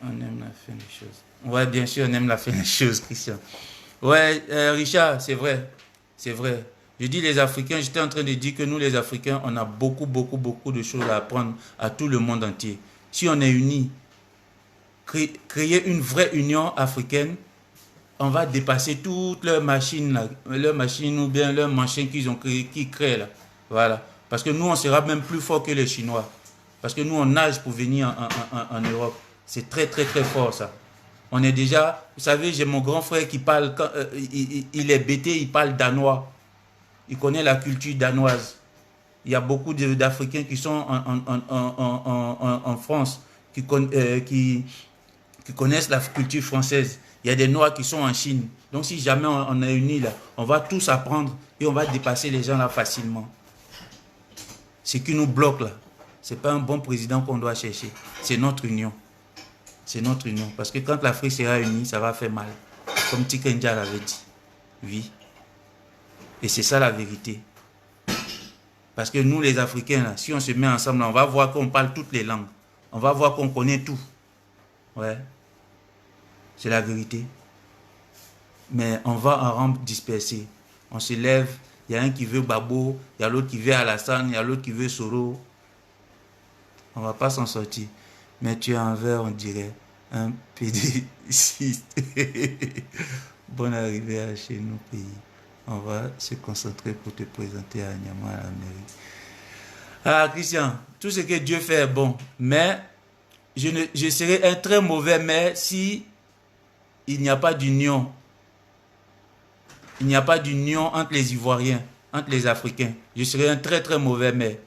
On aime la fin des choses. Ouais, bien sûr, on aime la fin des choses, Christian. Ouais, Richard, c'est vrai. C'est vrai. Je dis les Africains, j'étais en train de dire que nous, les Africains, on a beaucoup de choses à apprendre à tout le monde entier. Si on est unis, créer une vraie union africaine, on va dépasser toutes leurs machines, là, ou bien leurs machines qu'ils créent là. Voilà. Parce que nous, on sera même plus fort que les Chinois. Parce que nous, on nage pour venir en Europe. C'est très fort ça. On est déjà, vous savez, j'ai mon grand frère qui parle, il est bêté, il parle danois. Il connaît la culture danoise. Il y a beaucoup d'Africains qui sont en France, qui connaissent la culture française. Il y a des Noirs qui sont en Chine. Donc si jamais on est unis là, on va tous apprendre et on va dépasser les gens là facilement. Ce qui nous bloque là, ce n'est pas un bon président qu'on doit chercher. C'est notre union. C'est notre union. Parce que quand l'Afrique sera unie, ça va faire mal. Comme Tikenja l'avait dit. Oui. Et c'est ça la vérité. Parce que nous les Africains, là, si on se met ensemble, on va voir qu'on parle toutes les langues. On va voir qu'on connaît tout. Ouais. C'est la vérité. Mais on va en rang dispersé. On se lève, il y a un qui veut Babo, il y a l'autre qui veut Alassane, il y a l'autre qui veut Soro. On ne va pas s'en sortir. Mais tu es envers, on dirait, un pédiciste. Bonne arrivée chez nous, pays. On va se concentrer pour te présenter à Niamey, à la mairie. Ah, Christian, tout ce que Dieu fait est bon. Mais je serai un très mauvais maire si il n'y a pas d'union. Il n'y a pas d'union entre les Ivoiriens, entre les Africains. Je serai un très mauvais maire.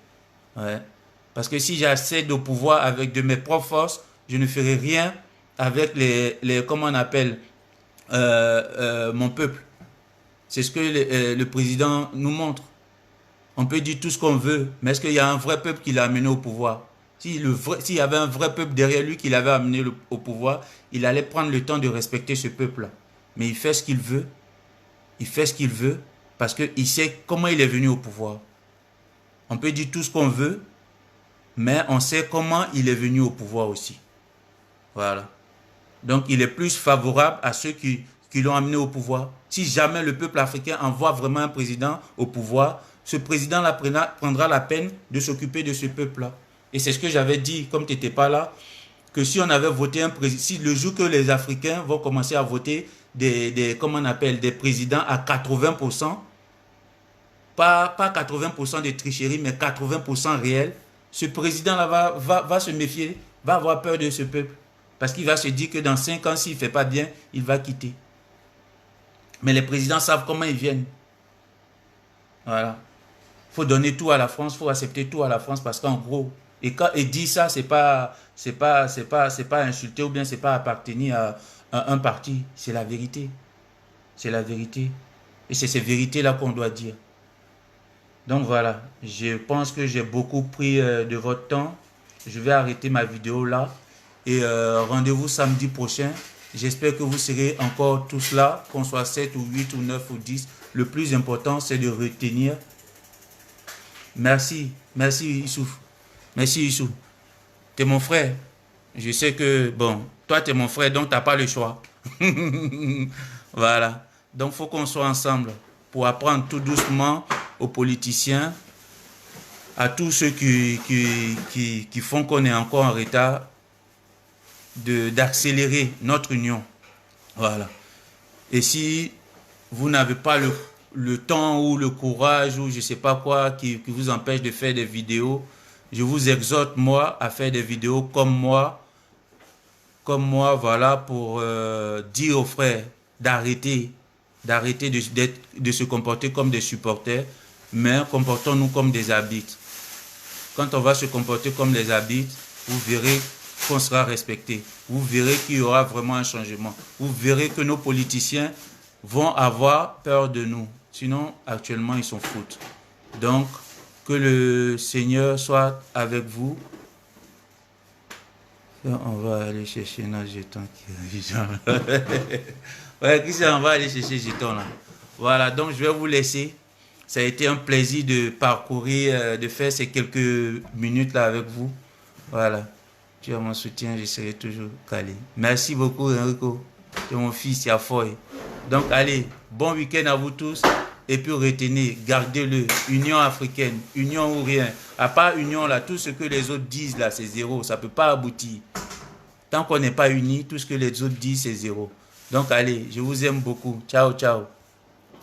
Ouais. Parce que si j'accède au pouvoir avec de mes propres forces, je ne ferai rien avec comment on appelle, mon peuple. C'est ce que le président nous montre. On peut dire tout ce qu'on veut, mais est-ce qu'il y a un vrai peuple qui l'a amené au pouvoir? S'il y avait un vrai peuple derrière lui qui l'avait amené au pouvoir, il allait prendre le temps de respecter ce peuple-là. Mais il fait ce qu'il veut. Il fait ce qu'il veut parce qu'il sait comment il est venu au pouvoir. On peut dire tout ce qu'on veut, mais on sait comment il est venu au pouvoir aussi. Voilà. Donc, il est plus favorable à ceux qui l'ont amené au pouvoir. Si jamais le peuple africain envoie vraiment un président au pouvoir, ce président-là prendra la peine de s'occuper de ce peuple-là. Et c'est ce que j'avais dit, comme tu n'étais pas là, que si on avait voté un président, si le jour que les Africains vont commencer à voter comment on appelle, des présidents à 80%, pas 80% de tricherie, mais 80% réel, ce président-là va se méfier, va avoir peur de ce peuple. Parce qu'il va se dire que dans 5 ans, s'il ne fait pas bien, il va quitter. Mais les présidents savent comment ils viennent. Voilà. Il faut donner tout à la France, il faut accepter tout à la France parce qu'en gros, et quand il dit ça, c'est pas insulter ou bien c'est pas appartenir à un parti. C'est la vérité. C'est la vérité. Et c'est ces vérités-là qu'on doit dire. Donc voilà, je pense que j'ai beaucoup pris de votre temps. Je vais arrêter ma vidéo là. Et rendez-vous samedi prochain. J'espère que vous serez encore tous là, qu'on soit 7 ou 8 ou 9 ou 10. Le plus important, c'est de retenir. Merci. Merci Youssouf. Merci Youssouf. Tu es mon frère. Je sais que, bon, toi tu es mon frère, donc tu n'as pas le choix. Voilà. Donc il faut qu'on soit ensemble pour apprendre tout doucement aux politiciens, à tous ceux qui font qu'on est encore en retard, d'accélérer notre union. Voilà. Et si vous n'avez pas le temps ou le courage ou je ne sais pas quoi qui vous empêche de faire des vidéos, je vous exhorte, moi, à faire des vidéos comme moi, voilà, pour dire aux frères d'arrêter de se comporter comme des supporters, mais comportons-nous comme des arbitres. Quand on va se comporter comme des arbitres, vous verrez qu'on sera respecté. Vous verrez qu'il y aura vraiment un changement. Vous verrez que nos politiciens vont avoir peur de nous. Sinon, actuellement, ils s'en foutent. Donc, que le Seigneur soit avec vous. On va aller chercher nos jetons. Ouais, Christian, on va aller chercher les jetons là. Voilà, donc je vais vous laisser. Ça a été un plaisir de parcourir, de faire ces quelques minutes là avec vous. Voilà. Tu as mon soutien, je serai toujours calé. Merci beaucoup, Enrico. Tu es mon fils, il a foi. Donc, allez, bon week-end à vous tous. Et puis, retenez, gardez-le. Union africaine, union ou rien. À part union, là, tout ce que les autres disent, là, c'est zéro. Ça ne peut pas aboutir. Tant qu'on n'est pas unis, tout ce que les autres disent, c'est zéro. Donc, allez, je vous aime beaucoup. Ciao, ciao.